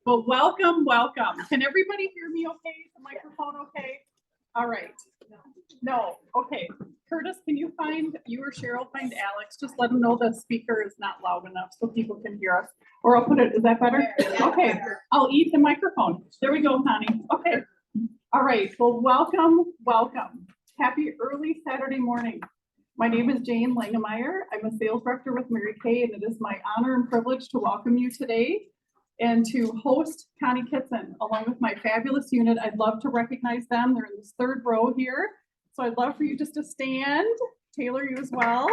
Well, welcome, welcome. Can everybody hear me okay? Is the microphone okay? All right. No, okay. Curtis, can you find, you or Cheryl find Alex? Just let them know the speaker is not loud enough so people can hear us. Or I'll put it, is that better? Okay, I'll eat the microphone. There we go, Connie. Okay. All right, well, welcome, welcome. Happy early Saturday morning. My name is Jane Langemeyer. I'm a sales director with Mary Kay, and it is my honor and privilege to welcome you today and to host Connie Kittson along with my fabulous unit. I'd love to recognize them. They're in this third row here. So I'd love for you just to stand. Taylor, you as well.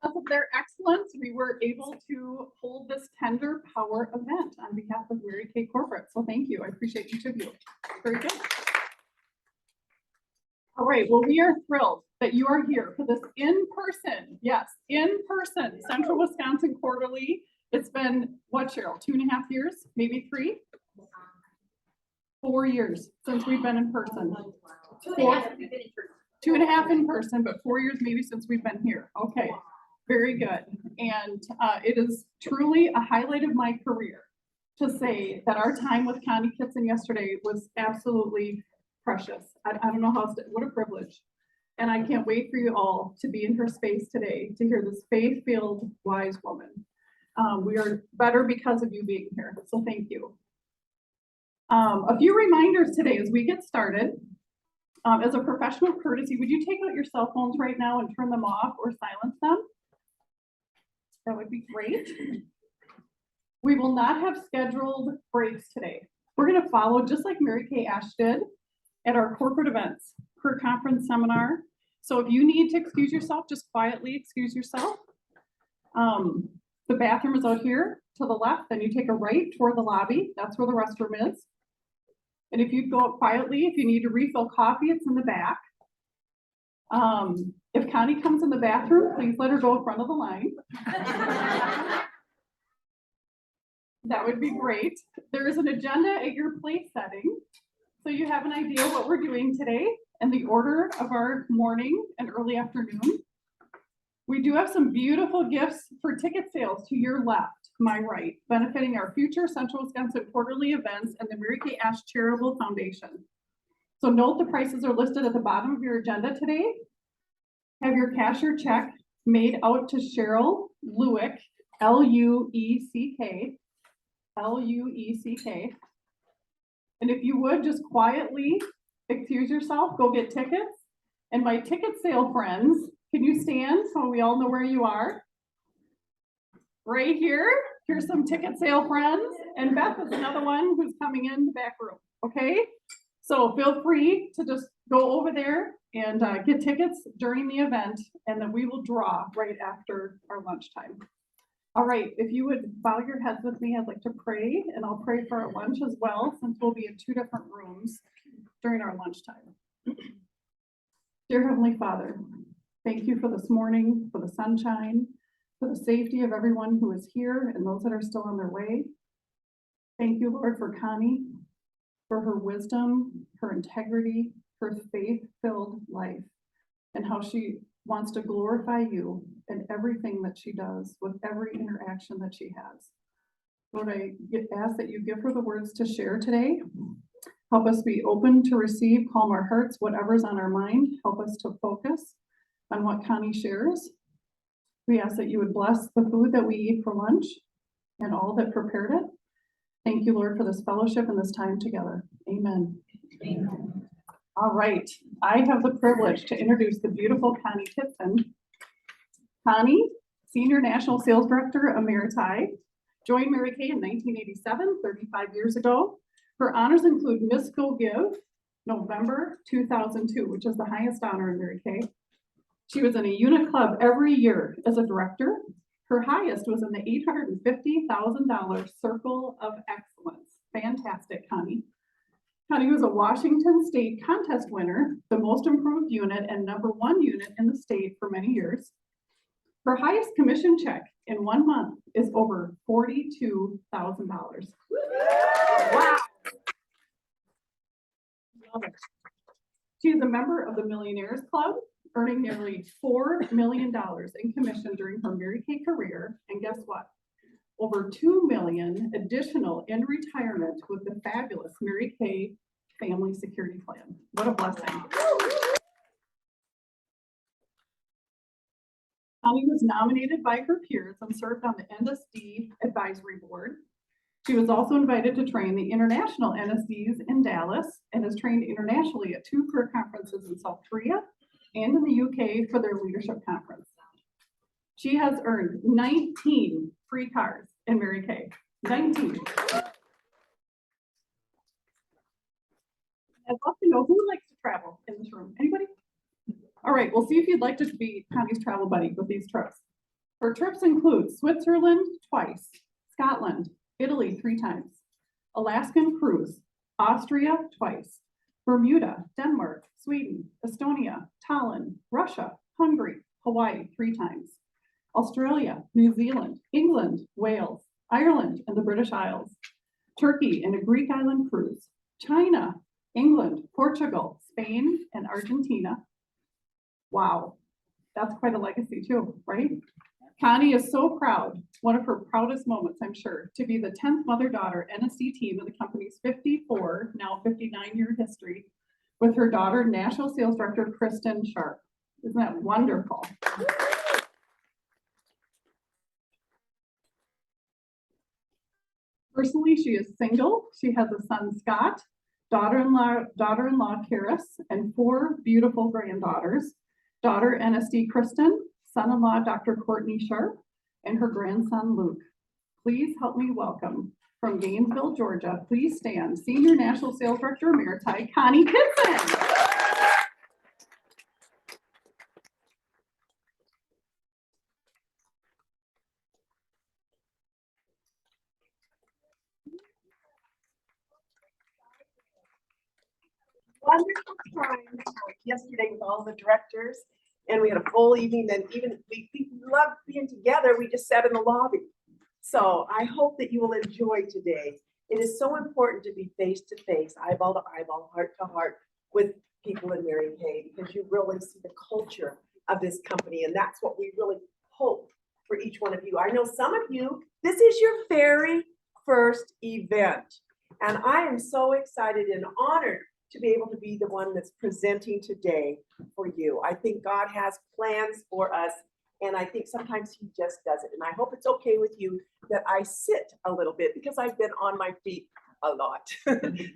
Because of their excellence, we were able to hold this Tender Power event on behalf of Mary Kay Corporate. So thank you. I appreciate each of you. Very good. All right, well, we are thrilled that you are here for this in-person, yes, in-person Central Wisconsin Quarterly. It's been, what, Cheryl, 2.5 years, maybe 3? 4 years since we've been in person. 2.5 in person, but 4 years maybe since we've been here. Okay, very good. And it is truly a highlight of my career to say that our time with Connie Kittson yesterday was absolutely precious. I don't know how else to, what a privilege. And I can't wait for you all to be in her space today to hear this faith-filled, wise woman. We are better because of you being here, so thank you. A few reminders today as we get started. As a professional courtesy, would you take out your cell phones right now and turn them off or silence them? That would be great. We will not have scheduled breaks today. We're going to follow just like Mary Kay Ash did at our corporate events, career conference seminar. So if you need to excuse yourself, just quietly excuse yourself. The bathroom is out here to the left, then you take a right toward the lobby. That's where the restroom is. And if you go up quietly, if you need to refill coffee, it's in the back. If Connie comes in the bathroom, please let her go in front of the line. That would be great. There is an agenda at your place setting, so you have an idea what we're doing today and the order of our morning and early afternoon. We do have some beautiful gifts for ticket sales to your left, my right, benefiting our future Central Wisconsin Quarterly events and the Mary Kay Ash Charitable Foundation. So note the prices are listed at the bottom of your agenda today. Have your cashier check made out to Cheryl Lueck, L-U-E-C-K, L-U-E-C-K. And if you would just quietly excuse yourself, go get tickets. And my ticket sale friends, can you stand so we all know where you are? Right here, here's some ticket sale friends. And Beth is another one who's coming in the back room, okay? So feel free to just go over there and get tickets during the event, and then we will draw right after our lunchtime. All right, if you would bow your heads with me, I'd like to pray, and I'll pray for our lunch as well, since we'll be in 2 different rooms during our lunchtime. Dear Heavenly Father, thank you for this morning, for the sunshine, for the safety of everyone who is here and those that are still on their way. Thank you, Lord, for Connie, for her wisdom, her integrity, her faith-filled life, and how she wants to glorify you in everything that she does, with every interaction that she has. Lord, I ask that you give her the words to share today. Help us be open to receive, calm our hearts, whatever's on our mind. Help us to focus on what Connie shares. We ask that you would bless the food that we eat for lunch and all that prepared it. Thank you, Lord, for this fellowship and this time together. Amen. Amen. All right, I have the privilege to introduce the beautiful Connie Kittson. Connie, Senior National Sales Director Emeriti, joined Mary Kay in 1987, 35 years ago. Her honors include Miss Go Give, November 2002, which is the highest honor in Mary Kay. She was in a unit club every year as a director. Her highest was in the $850,000 Circle of Excellence. Fantastic, Connie. Connie was a Washington State contest winner, the most improved unit and #1 unit in the state for many years. Her highest commission check in 1 month is over $42,000. Wow. Love it. She is a member of the Millionaires Club earning nearly $4 million in commission during her Mary Kay career. And guess what? Over $2 million additional in retirement with the fabulous Mary Kay Family Security Plan. What a blessing. Connie was nominated by her peers and served on the NSD Advisory Board. She was also invited to train the international NSDs in Dallas and has trained internationally at 2 career conferences in South Korea and in the UK for their leadership conference. She has earned 19 free cars in Mary Kay. 19. I'd love to know who likes to travel in this room. Anybody? All right, we'll see if you'd like to be Connie's travel buddy with these trips. Her trips include Switzerland twice, Scotland, Italy 3 times, Alaskan cruise, Austria twice, Bermuda, Denmark, Sweden, Estonia, Tallinn, Russia, Hungary, Hawaii 3 times, Australia, New Zealand, England, Wales, Ireland, and the British Isles, Turkey and a Greek island cruise, China, England, Portugal, Spain, and Argentina. Wow, that's quite a legacy too, right? Connie is so proud, one of her proudest moments, I'm sure, to be the 10th mother-daughter NSD team in the company's 54, now 59-year history, with her daughter, National Sales Director, Kristen Sharp. Isn't that wonderful? Personally, she is single. She has a son, Scott, daughter-in-law Karis, and 4 beautiful granddaughters. Daughter NSD Kristen, son-in-law Dr. Courtney Sharp, and her grandson Luke. Please help me welcome from Gainesville, Georgia. Please stand, Senior National Sales Director Emeriti, Connie Kittson. Wonderful time yesterday with all the directors, and we had a full evening. And even we loved being together. We just sat in the lobby. So I hope that you will enjoy today. It is so important to be face to face, eyeball to eyeball, heart to heart with people in Mary Kay, because you really see the culture of this company, and that's what we really hope for each one of you. I know some of you, this is your very first event, and I am so excited and honored to be able to be the one that's presenting today for you. I think God has plans for us, and I think sometimes he just does it. And I hope it's okay with you that I sit a little bit, because I've been on my feet a lot.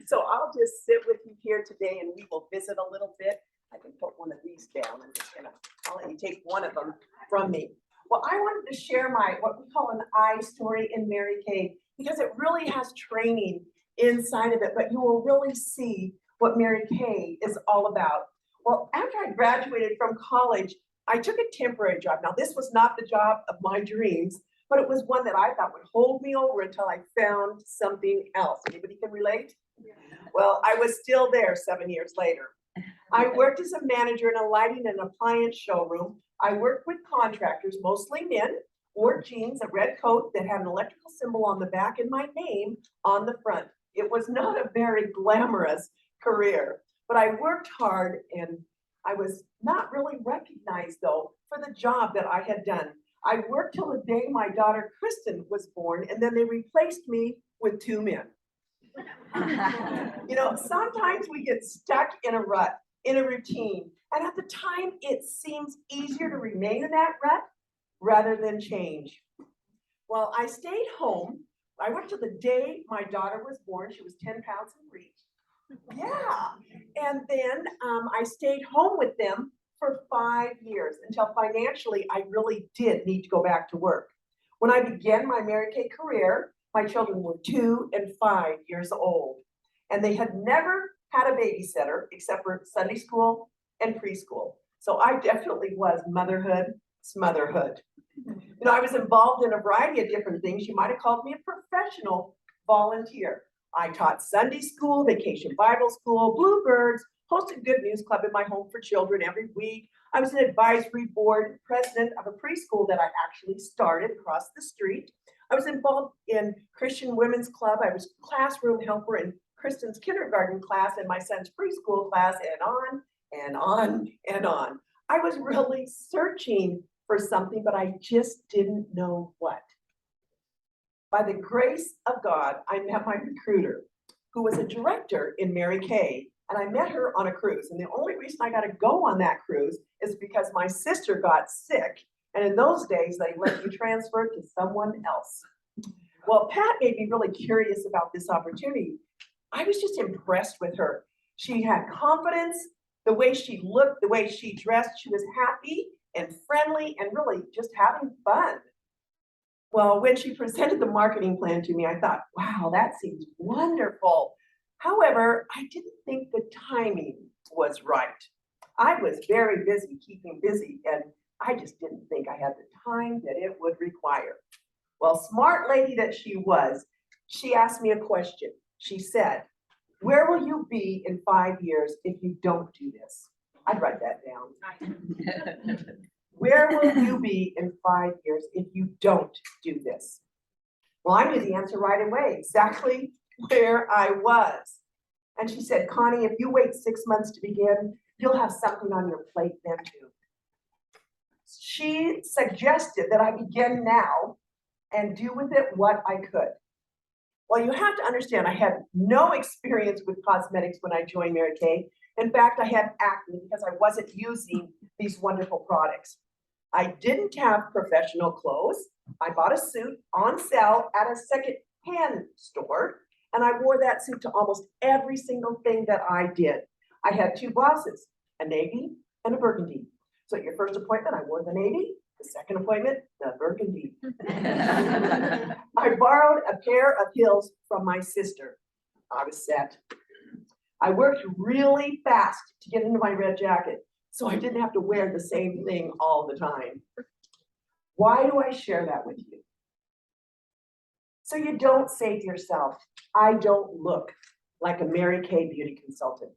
So I'll just sit with you here today, and we will visit a little bit. I can put one of these down. I'll let you take one of them from me. Well, I wanted to share my, what we call an I story in Mary Kay, because it really has training inside of it, but you will really see what Mary Kay is all about. Well, after I graduated from college, I took a temporary job. Now, this was not the job of my dreams, but it was one that I thought would hold me over until I found something else. Anybody can relate? Well, I was still there 7 years later. I worked as a manager in a lighting and appliance showroom. I worked with contractors, mostly men, wore jeans, a red coat that had an electrical symbol on the back and my name on the front. It was not a very glamorous career, but I worked hard, and I was not really recognized though for the job that I had done. I worked till the day my daughter Kristen was born, and then they replaced me with 2 men. You know, sometimes we get stuck in a rut, in a routine, and at the time it seems easier to remain in that rut rather than change. Well, I stayed home. I went to the day my daughter was born. She was 10 pounds in reach. Yeah, and then I stayed home with them for 5 years until financially I really did need to go back to work. When I began my Mary Kay career, my children were 2 and 5 years old, and they had never had a babysitter except for Sunday school and preschool. So I definitely was motherhood, smotherhood. You know, I was involved in a variety of different things. You might have called me a professional volunteer. I taught Sunday school, vacation Bible school, Bluebirds, hosted Good News Club in my home for children every week. I was an advisory board president of a preschool that I actually started across the street. I was involved in Christian Women's Club. I was classroom helper in Kristen's kindergarten class and my son's preschool class, and on and on and on. I was really searching for something, but I just didn't know what. By the grace of God, I met my recruiter, who was a director in Mary Kay, and I met her on a cruise. And the only reason I got to go on that cruise is because my sister got sick, and in those days, they let you transfer to someone else. Well, Pat made me really curious about this opportunity. I was just impressed with her. She had confidence, the way she looked, the way she dressed, she was happy and friendly and really just having fun. Well, when she presented the marketing plan to me, I thought, wow, that seems wonderful. However, I didn't think the timing was right. I was very busy keeping busy, and I just didn't think I had the time that it would require. Well, smart lady that she was, she asked me a question. She said, where will you be in 5 years if you don't do this? I'd write that down. Where will you be in 5 years if you don't do this? Well, I knew the answer right away, exactly where I was. And she said, Connie, if you wait 6 months to begin, you'll have something on your plate then too. She suggested that I begin now and do with it what I could. Well, you have to understand, I had no experience with cosmetics when I joined Mary Kay. In fact, I had acne because I wasn't using these wonderful products. I didn't have professional clothes. I bought a suit on sale at a second-hand store, and I wore that suit to almost every single thing that I did. I had two bosses, a navy and a burgundy. So at your first appointment, I wore the navy. The second appointment, the burgundy. I borrowed a pair of heels from my sister. I was set. I worked really fast to get into my red jacket, so I didn't have to wear the same thing all the time. Why do I share that with you? So you don't say to yourself, I don't look like a Mary Kay beauty consultant.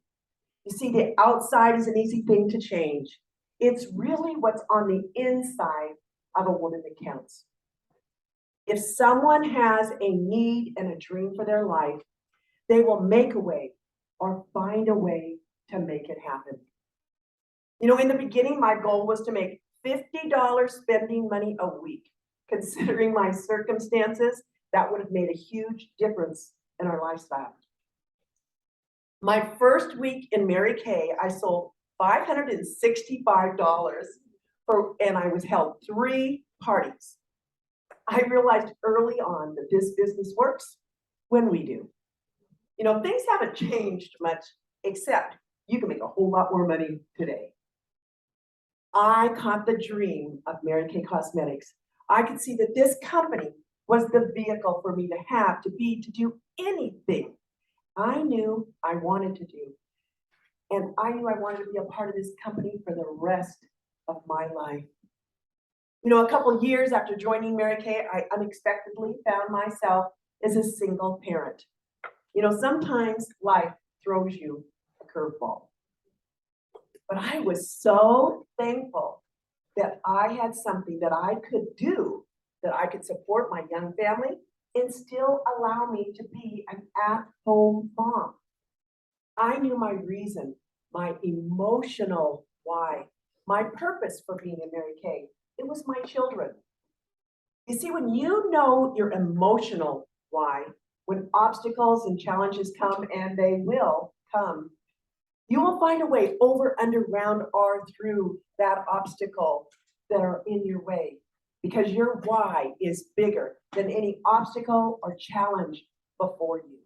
You see, the outside is an easy thing to change. It's really what's on the inside of a woman that counts. If someone has a need and a dream for their life, they will make a way or find a way to make it happen. You know, in the beginning, my goal was to make $50 spending money a week. Considering my circumstances, that would have made a huge difference in our lifestyle. My first week in Mary Kay, I sold $565 and I was held 3 parties. I realized early on that this business works when we do. You know, things haven't changed much, except you can make a whole lot more money today. I caught the dream of Mary Kay Cosmetics. I could see that this company was the vehicle for me to do anything I knew I wanted to do. And I knew I wanted to be a part of this company for the rest of my life. You know, a couple of years after joining Mary Kay, I unexpectedly found myself as a single parent. You know, sometimes life throws you a curveball. But I was so thankful that I had something that I could do, that I could support my young family and still allow me to be an at-home mom. I knew my reason, my emotional why, my purpose for being in Mary Kay. It was my children. You see, when you know your emotional why, when obstacles and challenges come, and they will come, you will find a way over, under, round, or through that obstacle that are in your way, because your why is bigger than any obstacle or challenge before you.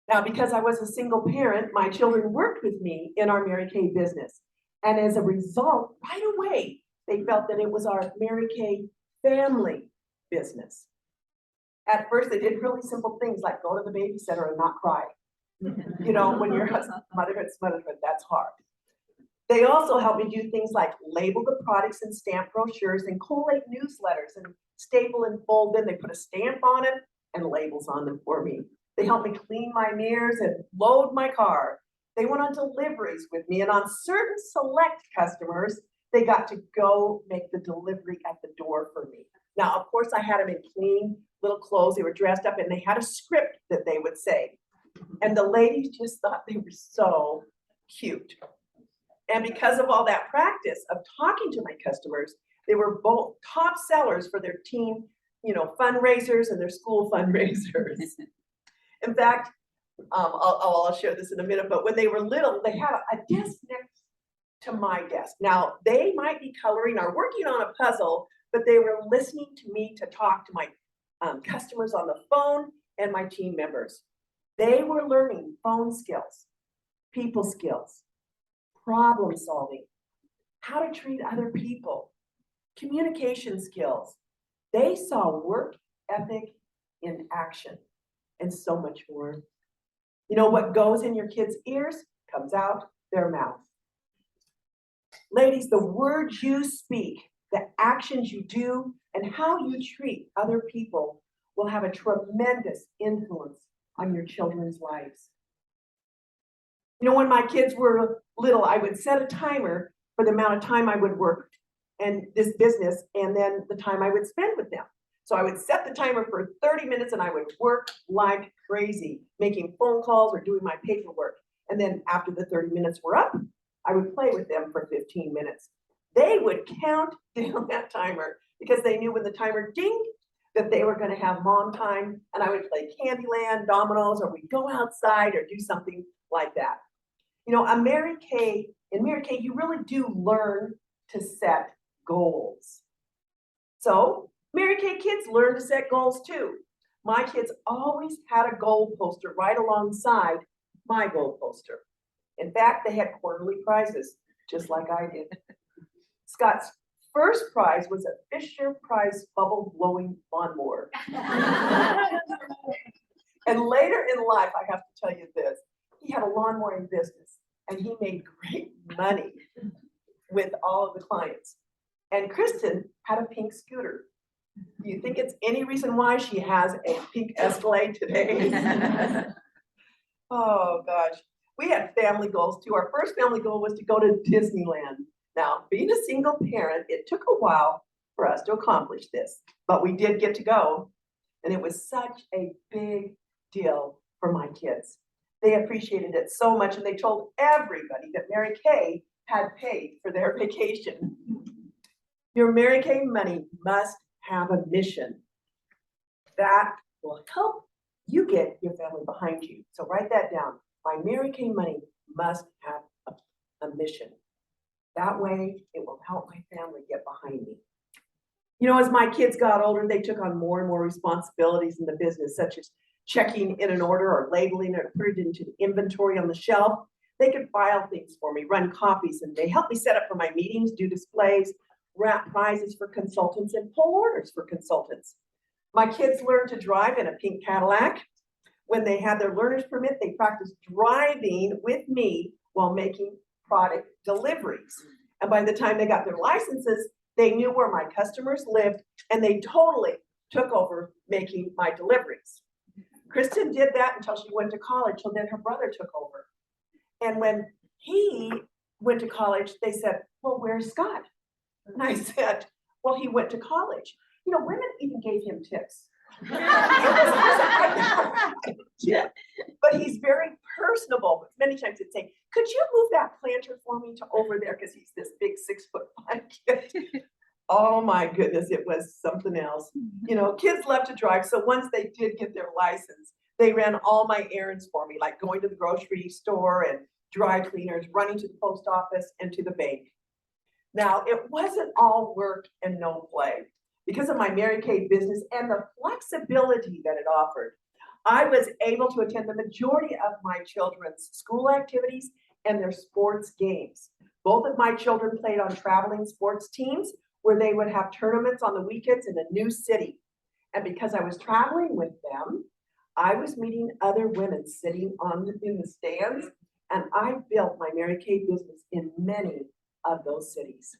Now, because I was a single parent, my children worked with me in our Mary Kay business. And as a result, right away, they felt that it was our Mary Kay family business. At first, they did really simple things like go to the babysitter and not cry. You know, when your motherhood's motherhood, that's hard. They also helped me do things like label the products and stamp brochures and collate newsletters and staple and fold them. They put a stamp on it and labels on them for me. They helped me clean my mirrors and load my car. They went on deliveries with me, and on certain select customers, they got to go make the delivery at the door for me. Now, of course, I had them in clean little clothes. They were dressed up, and they had a script that they would say. And the ladies just thought they were so cute. And because of all that practice of talking to my customers, they were both top sellers for their team, fundraisers and their school fundraisers. In fact, I'll share this in a minute, but when they were little, they had a desk next to my desk. Now, they might be coloring or working on a puzzle, but they were listening to me to talk to my customers on the phone and my team members. They were learning phone skills, people skills, problem solving, how to treat other people, communication skills. They saw work ethic in action and so much more. What goes in your kids' ears comes out their mouth. Ladies, the words you speak, the actions you do, and how you treat other people will have a tremendous influence on your children's lives. When my kids were little, I would set a timer for the amount of time I would work in this business and then the time I would spend with them. So I would set the timer for 30 minutes and I would work like crazy, making phone calls or doing my paperwork. And then after the 30 minutes were up, I would play with them for 15 minutes. They would count down that timer because they knew when the timer dinged that they were going to have mom time, and I would play Candyland, dominoes, or we'd go outside or do something like that. In Mary Kay, you really do learn to set goals. So Mary Kay kids learn to set goals too. My kids always had a goal poster right alongside my goal poster. In fact, they had quarterly prizes, just like I did. Scott's first prize was a Fisher-Price bubble blowing lawnmower. And later in life, I have to tell you this, he had a lawnmowing business and he made great money with all of the clients. And Kristen had a pink scooter. Do you think it's any reason why she has a pink Escalade today? Oh gosh, we had family goals too. Our first family goal was to go to Disneyland. Now, being a single parent, it took a while for us to accomplish this, but we did get to go. And it was such a big deal for my kids. They appreciated it so much, and they told everybody that Mary Kay had paid for their vacation. Your Mary Kay money must have a mission. That will help you get your family behind you. So write that down. My Mary Kay money must have a mission. That way, it will help my family get behind me. As my kids got older, they took on more and more responsibilities in the business, such as checking in an order or labeling it or put it into the inventory on the shelf. They could file things for me, run copies, and they helped me set up for my meetings, do displays, wrap prizes for consultants, and pull orders for consultants. My kids learned to drive in a pink Cadillac. When they had their learner's permit, they practiced driving with me while making product deliveries. And by the time they got their licenses, they knew where my customers lived, and they totally took over making my deliveries. Kristen did that until she went to college, so then her brother took over. And when he went to college, they said, well, where's Scott? And I said, well, he went to college. Women even gave him tips. But he's very personable. Many times he'd say, could you move that planter for me to over there? Because he's this big 6'5" kid. Oh my goodness, it was something else. Kids love to drive. So once they did get their license, they ran all my errands for me, like going to the grocery store and dry cleaners, running to the post office and to the bank. Now, it wasn't all work and no play. Because of my Mary Kay business and the flexibility that it offered, I was able to attend the majority of my children's school activities and their sports games. Both of my children played on traveling sports teams where they would have tournaments on the weekends in a new city. And because I was traveling with them, I was meeting other women sitting in the stands, and I built my Mary Kay business in many of those cities.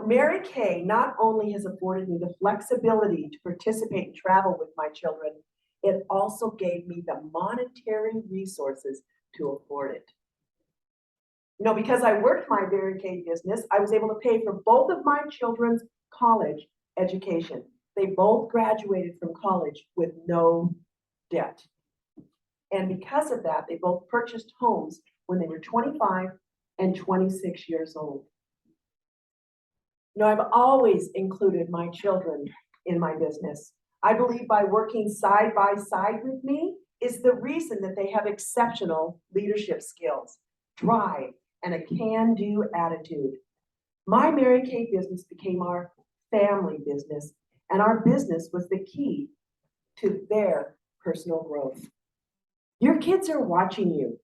Mary Kay not only has afforded me the flexibility to participate and travel with my children, it also gave me the monetary resources to afford it. Because I worked my Mary Kay business, I was able to pay for both of my children's college education. They both graduated from college with no debt. And because of that, they both purchased homes when they were 25 and 26 years old. I've always included my children in my business. I believe by working side by side with me is the reason that they have exceptional leadership skills, drive, and a can-do attitude. My Mary Kay business became our family business, and our business was the key to their personal growth. Your kids are watching you,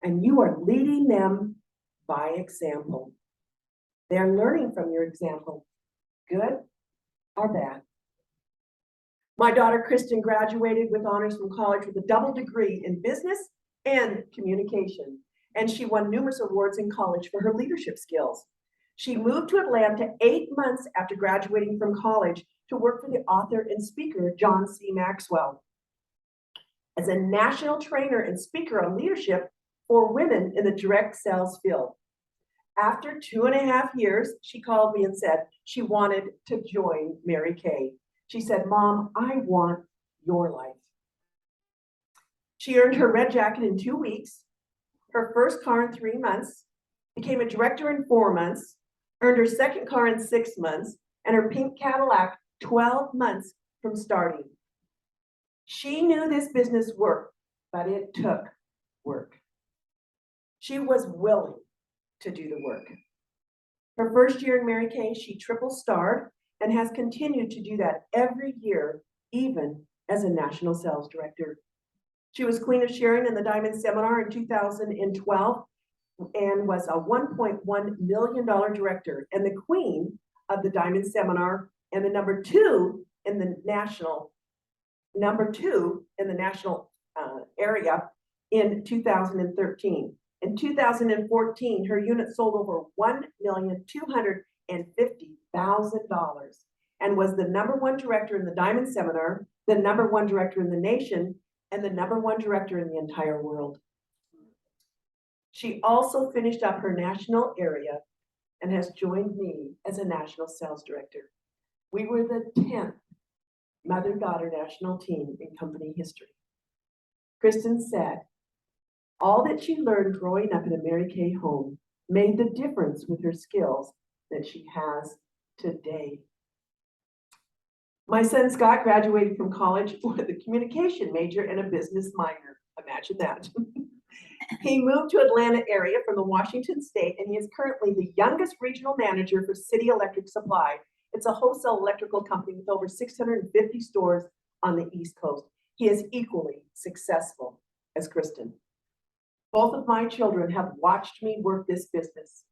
and you are leading them by example. They're learning from your example, good or bad. My daughter Kristen graduated with honors from college with a double degree in business and communication, and she won numerous awards in college for her leadership skills. She moved to Atlanta 8 months after graduating from college to work for the author and speaker John C. Maxwell as a national trainer and speaker on leadership for women in the direct sales field. After 2.5 years, she called me and said she wanted to join Mary Kay. She said, "Mom, I want your life." She earned her red jacket in 2 weeks, her first car in 3 months, became a director in 4 months, earned her second car in 6 months, and her pink Cadillac 12 months from starting. She knew this business worked, but it took work. She was willing to do the work. Her first year in Mary Kay, she triple starred and has continued to do that every year, even as a national sales director. She was Queen of Sharing in the Diamond Seminar in 2012 and was a $1.1 million director and the queen of the Diamond Seminar and the number two in the national area in 2013. In 2014, her unit sold over $1,250,000 and was the number one director in the Diamond Seminar, the number one director in the nation, and the number one director in the entire world. She also finished up her national area and has joined me as a national sales director. We were the 10th mother-daughter national team in company history. Kristen said, all that she learned growing up in a Mary Kay home made the difference with her skills that she has today. My son Scott graduated from college with a communication major and a business minor. Imagine that. He moved to Atlanta area from the Washington state, and he is currently the youngest regional manager for City Electric Supply. It's a wholesale electrical company with over 650 stores on the East Coast. He is equally successful as Kristen. Both of my children have watched me work this business.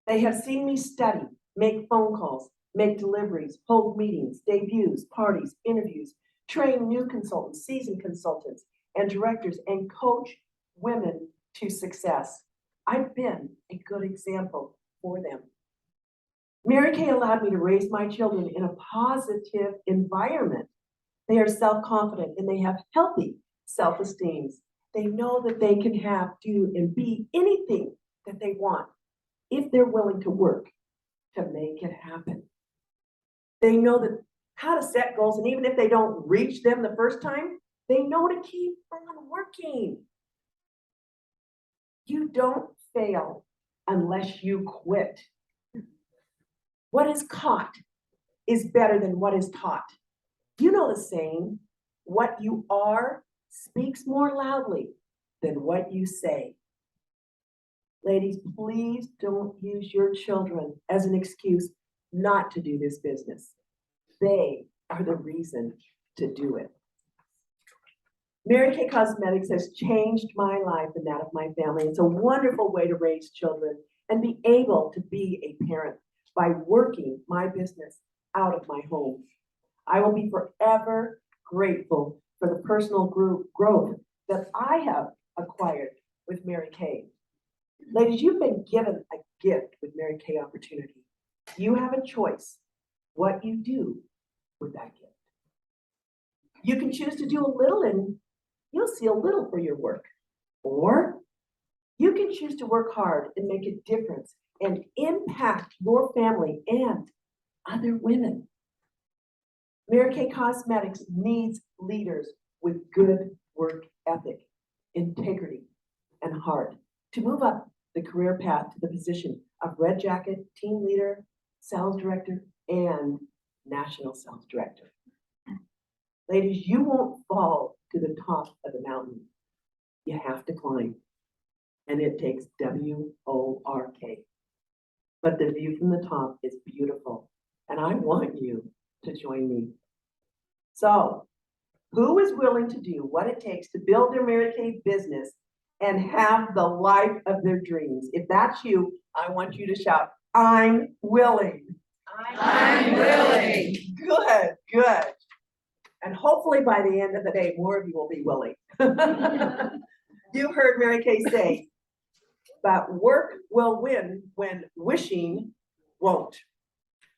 They have seen me study, make phone calls, make deliveries, hold meetings, debuts, parties, interviews, train new consultants, seasoned consultants, and directors, and coach women to success. I've been a good example for them. Mary Kay allowed me to raise my children in a positive environment. They are self-confident and they have healthy self-esteem. They know that they can have, do, and be anything that they want if they're willing to work to make it happen. They know that how to set goals, and even if they don't reach them the first time, they know to keep on working. You don't fail unless you quit. What is caught is better than what is taught. You know the saying, what you are speaks more loudly than what you say. Ladies, please don't use your children as an excuse not to do this business. They are the reason to do it. Mary Kay Cosmetics has changed my life and that of my family. It's a wonderful way to raise children and be able to be a parent by working my business out of my home. I will be forever grateful for the personal growth that I have acquired with Mary Kay. Ladies, you've been given a gift with Mary Kay Opportunity. You have a choice what you do with that gift. You can choose to do a little and you'll see a little for your work. Or you can choose to work hard and make a difference and impact your family and other women. Mary Kay Cosmetics needs leaders with good work ethic, integrity, and heart to move up the career path to the position of Red Jacket, team leader, sales director, and national sales director. Ladies, you won't fall to the top of the mountain. You have to climb. And it takes W-O-R-K. But the view from the top is beautiful. And I want you to join me. So, who is willing to do what it takes to build their Mary Kay business and have the life of their dreams? If that's you, I want you to shout, I'm willing. I'm willing. Good, good. And hopefully by the end of the day, more of you will be willing. You heard Mary Kay say that work will win when wishing won't.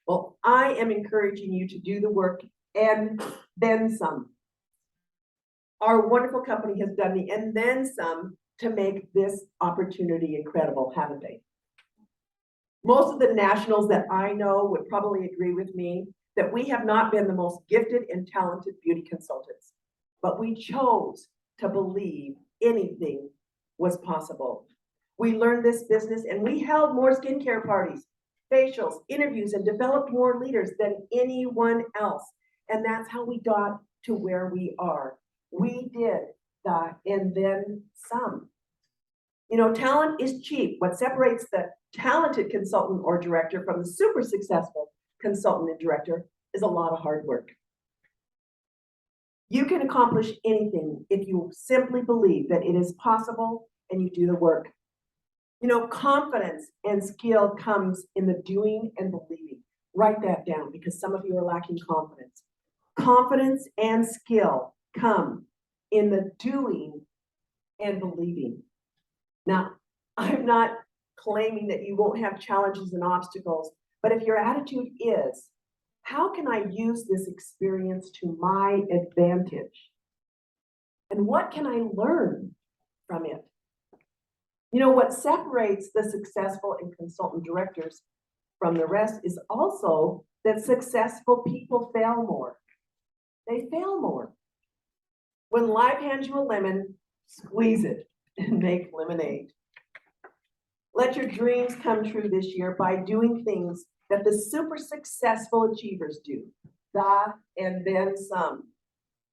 Well, I am encouraging you to do the work and then some. Our wonderful company has done the and then some to make this opportunity incredible, haven't they? Most of the nationals that I know would probably agree with me that we have not been the most gifted and talented beauty consultants, but we chose to believe anything was possible. We learned this business and we held more skincare parties, facials, interviews, and developed more leaders than anyone else. And that's how we got to where we are. We did that and then some. You know, talent is cheap. What separates the talented consultant or director from the super successful consultant and director is a lot of hard work. You can accomplish anything if you simply believe that it is possible and you do the work. You know, confidence and skill comes in the doing and believing. Write that down because some of you are lacking confidence. Confidence and skill come in the doing and believing. Now, I'm not claiming that you won't have challenges and obstacles, but if your attitude is, how can I use this experience to my advantage? And what can I learn from it? You know, what separates the successful and consultant directors from the rest is also that successful people fail more. They fail more. When life hands you a lemon, squeeze it and make lemonade. Let your dreams come true this year by doing things that the super successful achievers do. And then some.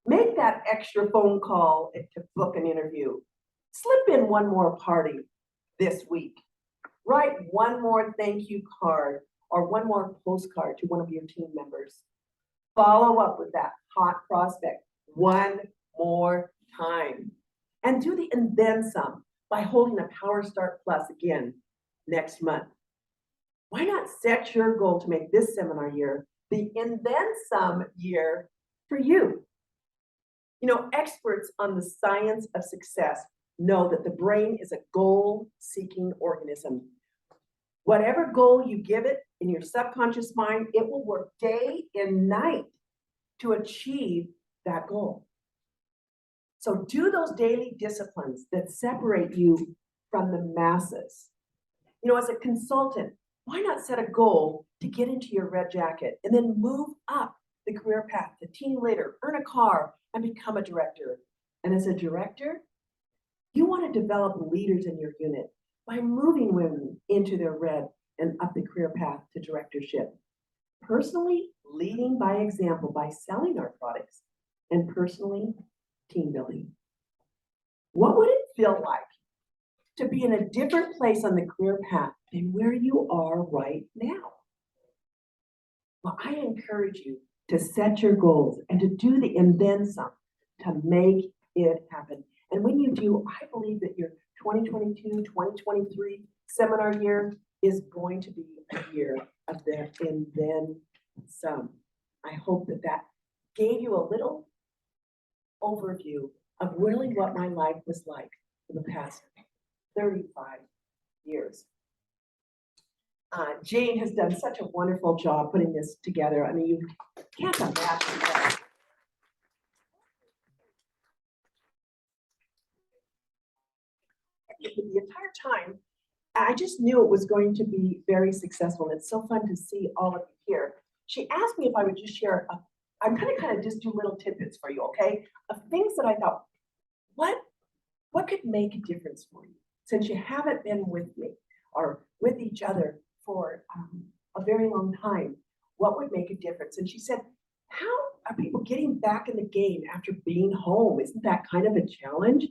Make that extra phone call to book an interview. Slip in one more party this week. Write one more thank you card or one more postcard to one of your team members. Follow up with that hot prospect one more time. And do the and then some by holding a Power Start Plus again next month. Why not set your goal to make this seminar year the and then some year for you? You know, experts on the science of success know that the brain is a goal-seeking organism. Whatever goal you give it in your subconscious mind, it will work day and night to achieve that goal. So do those daily disciplines that separate you from the masses. You know, as a consultant, why not set a goal to get into your red jacket and then move up the career path to team leader, earn a car, and become a director? And as a director, you want to develop leaders in your unit by moving women into their red and up the career path to directorship. Personally, leading by example by selling our products, and personally, team building. What would it feel like to be in a different place on the career path than where you are right now? Well, I encourage you to set your goals and to do the and then some to make it happen. And when you do, I believe that your 2022-2023 seminar year is going to be a year of the and then some. I hope that that gave you a little overview of really what my life was like for the past 35 years. Jane has done such a wonderful job putting this together. I mean, you can't imagine that. The entire time, I just knew it was going to be very successful. And it's so fun to see all of you here. She asked me if I would just share, I'm gonna kind of just do little tidbits for you, okay? Of things that I thought, what could make a difference for you? since you haven't been with me or with each other for a very long time, what would make a difference? And she said, how are people getting back in the game after being home? Isn't that kind of a challenge?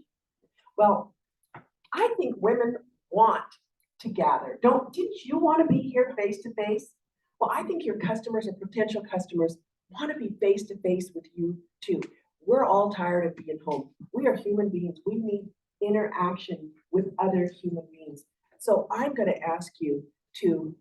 Well, I think women want to gather. Didn't you want to be here face to face? Well, I think your customers and potential customers want to be face to face with you too. We're all tired of being home. We are human beings. We need interaction with other human beings. So I'm going to ask you to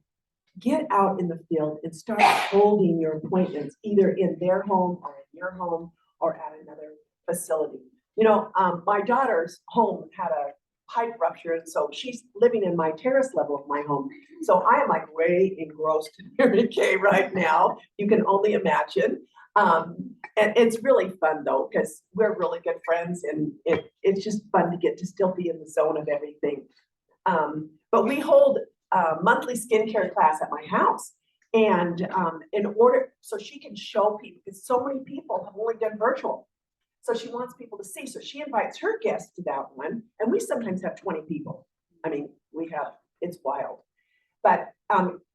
get out in the field and start holding your appointments either in their home or in your home or at another facility. You know, my daughter's home had a pipe rupture, and so she's living in my terrace level of my home. So I am like way engrossed in Mary Kay right now. You can only imagine. And it's really fun though, because we're really good friends, and it's just fun to get to still be in the zone of everything. But we hold a monthly skincare class at my house. And in order, so she can show people, because so many people have only done virtual. So she wants people to see. So she invites her guests to that one. And we sometimes have 20 people. I mean, it's wild. But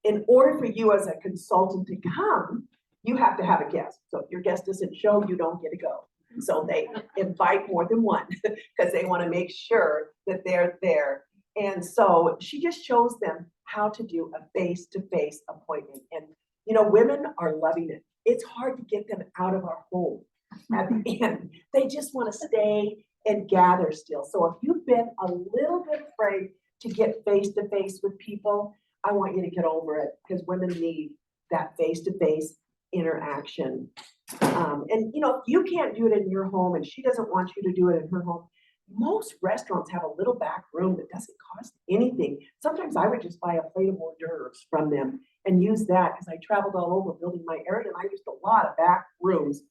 in order for you as a consultant to come, you have to have a guest. So if your guest doesn't show, you don't get to go. So they invite more than one because they want to make sure that they're there. And so she just shows them how to do a face-to-face appointment. And, you know, women are loving it. It's hard to get them out of our home at the end. They just want to stay and gather still. So if you've been a little bit afraid to get face-to-face with people, I want you to get over it, because women need that face-to-face interaction. And, you know, if you can't do it in your home and she doesn't want you to do it in her home, most restaurants have a little back room that doesn't cost anything. Sometimes I would just buy a plate of hors d'oeuvres from them and use that, because I traveled all over building my area, and I used a lot of back rooms,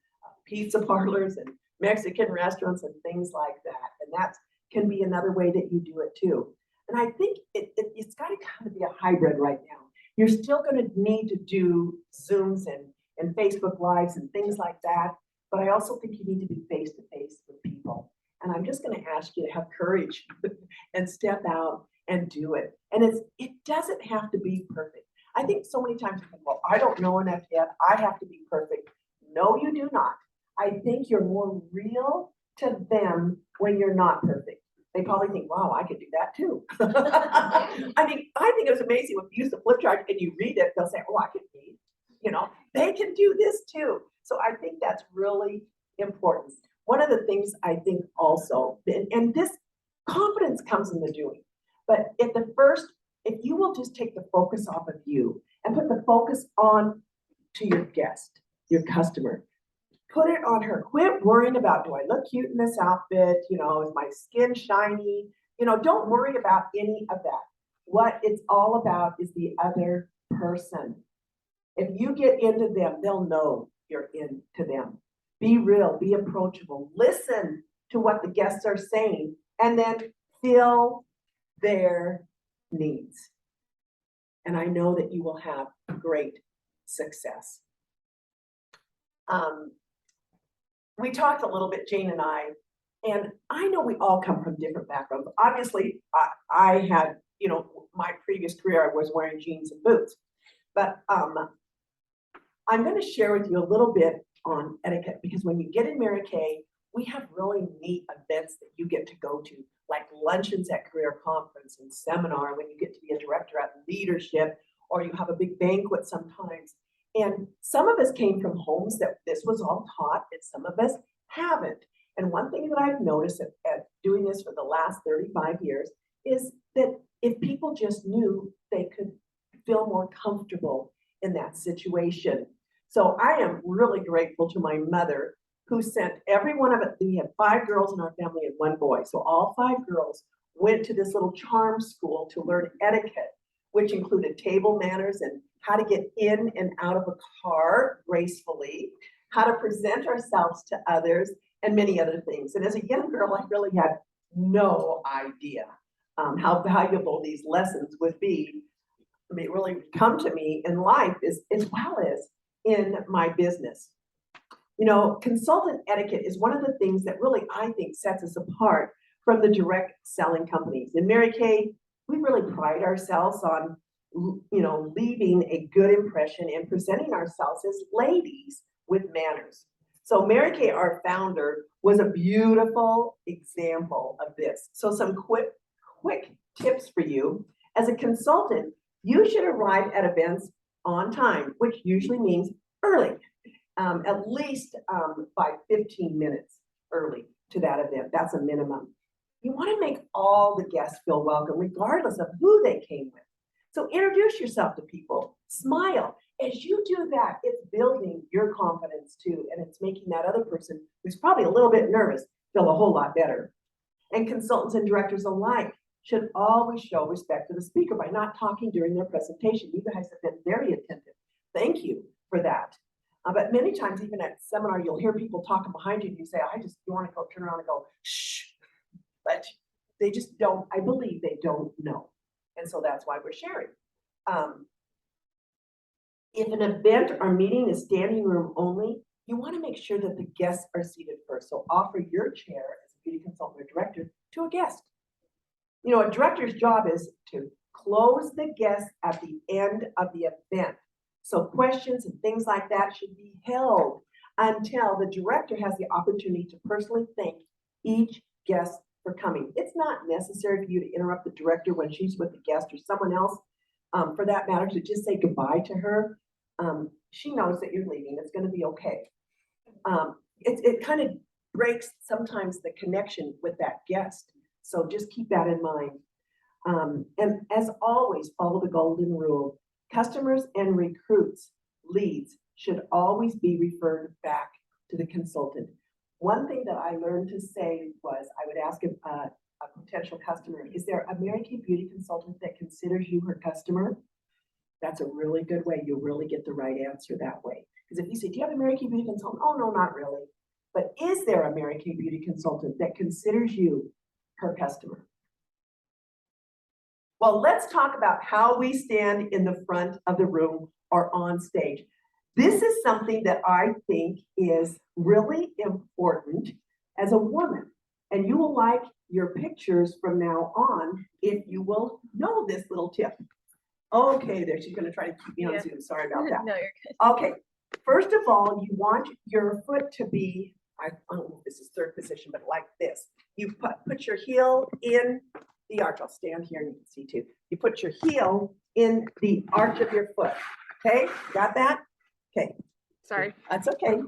pizza parlors and Mexican restaurants and things like that. And that can be another way that you do it too. And I think it's got to kind of be a hybrid right now. You're still going to need to do Zooms and Facebook Lives and things like that. But I also think you need to be face to face with people. And I'm just going to ask you to have courage and step out and do it. And it doesn't have to be perfect. I think so many times people, well, I don't know enough yet. I have to be perfect. No, you do not. I think you're more real to them when you're not perfect. They probably think, wow, I could do that too. I mean, I think it was amazing when you use the flip chart and you read it, they'll say, oh, I can read. You know, they can do this too. So I think that's really important. One of the things I think also, and this confidence comes in the doing, but if you will just take the focus off of you and put the focus on to your guest, your customer, put it on her. Quit worrying about, do I look cute in this outfit? You know, is my skin shiny? You know, don't worry about any of that. What it's all about is the other person. If you get into them, they'll know you're into them. Be real, be approachable, listen to what the guests are saying, and then fill their needs. And I know that you will have great success. We talked a little bit, Jane and I know we all come from different backgrounds. Obviously, I had, you know, my previous career, I was wearing jeans and boots. But I'm going to share with you a little bit on etiquette, because when you get in Mary Kay, we have really neat events that you get to go to, like luncheons at career conference and seminar when you get to be a director at leadership, or you have a big banquet sometimes. And some of us came from homes that this was all taught, and some of us haven't. And one thing that I've noticed at doing this for the last 35 years is that if people just knew, they could feel more comfortable in that situation. So I am really grateful to my mother, who sent every one of it. We had 5 girls in our family and 1 boy. So all 5 girls went to this little charm school to learn etiquette, which included table manners and how to get in and out of a car gracefully, how to present ourselves to others, and many other things. And as a young girl, I really had no idea how valuable these lessons would be. I mean, really come to me in life as well as in my business. You know, consultant etiquette is one of the things that really, I think, sets us apart from the direct selling companies. In Mary Kay, we really pride ourselves on, leaving a good impression and presenting ourselves as ladies with manners. So Mary Kay, our founder, was a beautiful example of this. So some quick tips for you. As a consultant, you should arrive at events on time, which usually means early, at least by 15 minutes early to that event. That's a minimum. You want to make all the guests feel welcome, regardless of who they came with. So introduce yourself to people, smile. As you do that, it's building your confidence too, and it's making that other person who's probably a little bit nervous feel a whole lot better. And consultants and directors alike should always show respect to the speaker by not talking during their presentation. You guys have been very attentive. Thank you for that. But many times, even at seminar, you'll hear people talking behind you and you say, you want to go turn around and go, shh. But they just don't, I believe they don't know. And so that's why we're sharing. If an event or meeting is standing room only, you want to make sure that the guests are seated first. So offer your chair as a beauty consultant or director to a guest. A director's job is to close the guest at the end of the event. So questions and things like that should be held until the director has the opportunity to personally thank each guest for coming. It's not necessary for you to interrupt the director when she's with the guest or someone else, for that matter, to just say goodbye to her. She knows that you're leaving. It's going to be okay. It kind of breaks sometimes the connection with that guest. So just keep that in mind. And as always, follow the golden rule. Customers and recruits, leads, should always be referred back to the consultant. One thing that I learned to say was, I would ask a potential customer, is there a Mary Kay beauty consultant that considers you her customer? That's a really good way. You'll really get the right answer that way. Because if you say, do you have a Mary Kay beauty consultant? Oh, no, not really. But is there a Mary Kay beauty consultant that considers you her customer? Well, let's talk about how we stand in the front of the room or on stage. This is something that I think is really important as a woman. And you will like your pictures from now on if you will know this little tip. Okay, there, she's going to try to keep me on Zoom. Sorry about that. No, you're good. Okay, first of all, you want your foot to be, I don't know if this is third position, but like this. You put your heel in the arch. I'll stand here and you can see too. You put your heel in the arch of your foot. Okay, got that? Okay. Sorry. That's okay.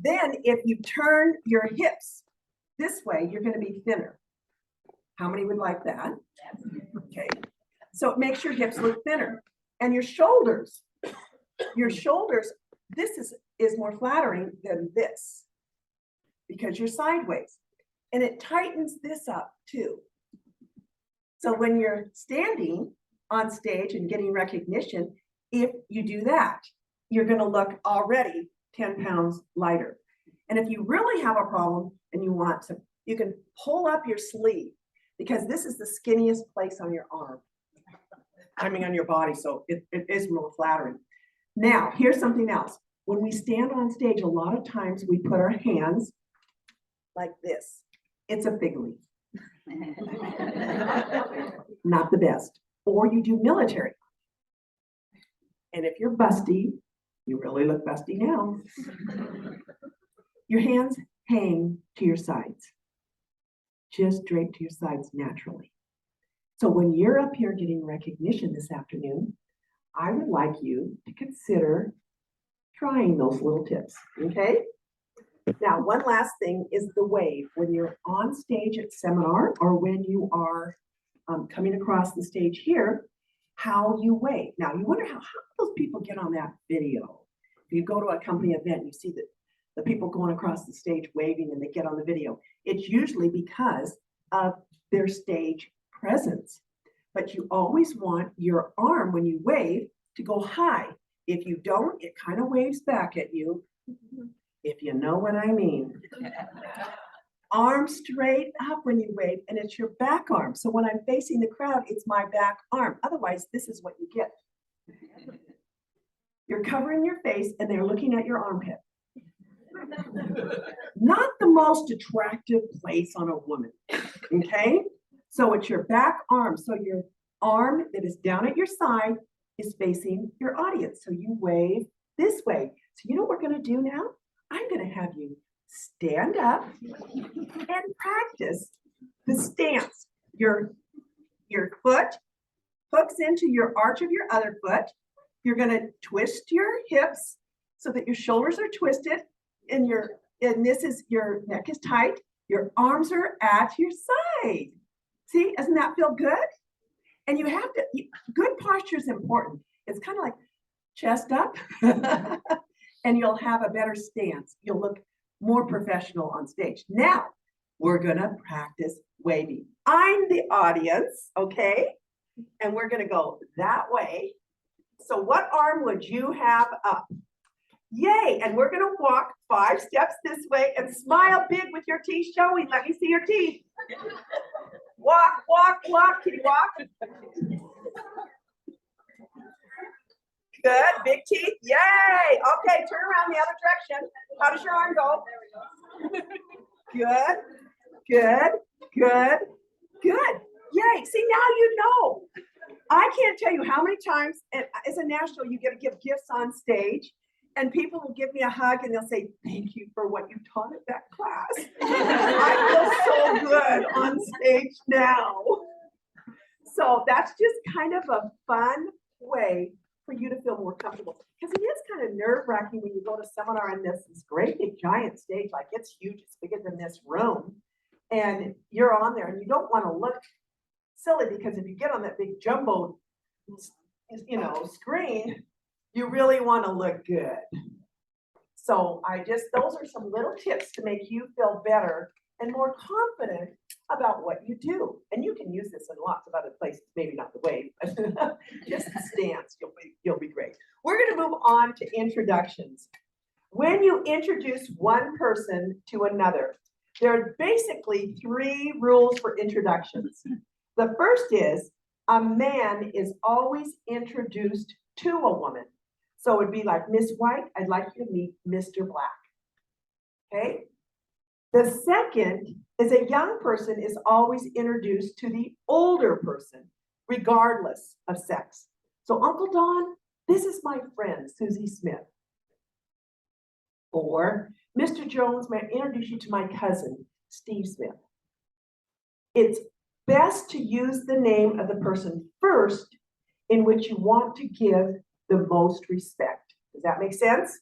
Then if you turn your hips this way, you're going to be thinner. How many would like that? Okay. So it makes your hips look thinner. And your shoulders, this is more flattering than this because you're sideways. And it tightens this up too. So when you're standing on stage and getting recognition, if you do that, you're going to look already 10 pounds lighter. And if you really have a problem and you want to, you can pull up your sleeve because this is the skinniest place on your arm. On your body, so it is real flattering. Now, here's something else. When we stand on stage, a lot of times we put our hands like this. It's a fig leaf. Not the best. Or you do military. And if you're busty, you really look busty now. Your hands hang to your sides. Just drape to your sides naturally. So when you're up here getting recognition this afternoon, I would like you to consider trying those little tips, okay? Now, one last thing is the wave. When you're on stage at seminar or when you are coming across the stage here, how you wave. Now, you wonder how those people get on that video. If you go to a company event, you see that the people going across the stage waving and they get on the video. It's usually because of their stage presence. But you always want your arm when you wave to go high. If you don't, it kind of waves back at you. If you know what I mean. Arm straight up when you wave, and it's your back arm. So when I'm facing the crowd, it's my back arm. Otherwise, this is what you get. You're covering your face and they're looking at your armpit. Not the most attractive place on a woman, okay? So it's your back arm. So your arm that is down at your side is facing your audience. So you wave this way. So you know what we're gonna do now? I'm gonna have you stand up and practice the stance. Your foot hooks into your arch of your other foot. You're gonna twist your hips so that your shoulders are twisted and your neck is tight. Your arms are at your side. See, doesn't that feel good? And you have to, good posture is important. It's kind of like chest up and you'll have a better stance. You'll look more professional on stage. Now, we're gonna practice waving. I'm the audience, okay? And we're gonna go that way. So what arm would you have up? Yay, and we're gonna walk 5 steps this way and smile big with your teeth showing. Let me see your teeth. Walk, walk, walk. Can you walk? Good, big teeth, yay. Okay, turn around the other direction. How does your arm go? Good, good, good, good. Yay, see now you know. I can't tell you how many times as a national you get to give gifts on stage and people will give me a hug and they'll say, thank you for what you taught at that class. I feel so good on stage now. So that's just kind of a fun way for you to feel more comfortable. Because it is kind of nerve-wracking when you go to seminar on this great big giant stage, like it's huge, it's bigger than this room. And you're on there and you don't want to look silly because if you get on that big jumbo, screen, you really want to look good. So those are some little tips to make you feel better and more confident about what you do. And you can use this in lots of other places, maybe not the wave, but just the stance, you'll be great. We're going to move on to introductions. When you introduce one person to another, there are basically 3 rules for introductions. The first is a man is always introduced to a woman. So it'd be like, Miss White, I'd like you to meet Mr. Black. Okay? The second is a young person is always introduced to the older person, regardless of sex. So Uncle Don, this is my friend, Susie Smith. Or Mr. Jones, may I introduce you to my cousin, Steve Smith. It's best to use the name of the person first in which you want to give the most respect. Does that make sense?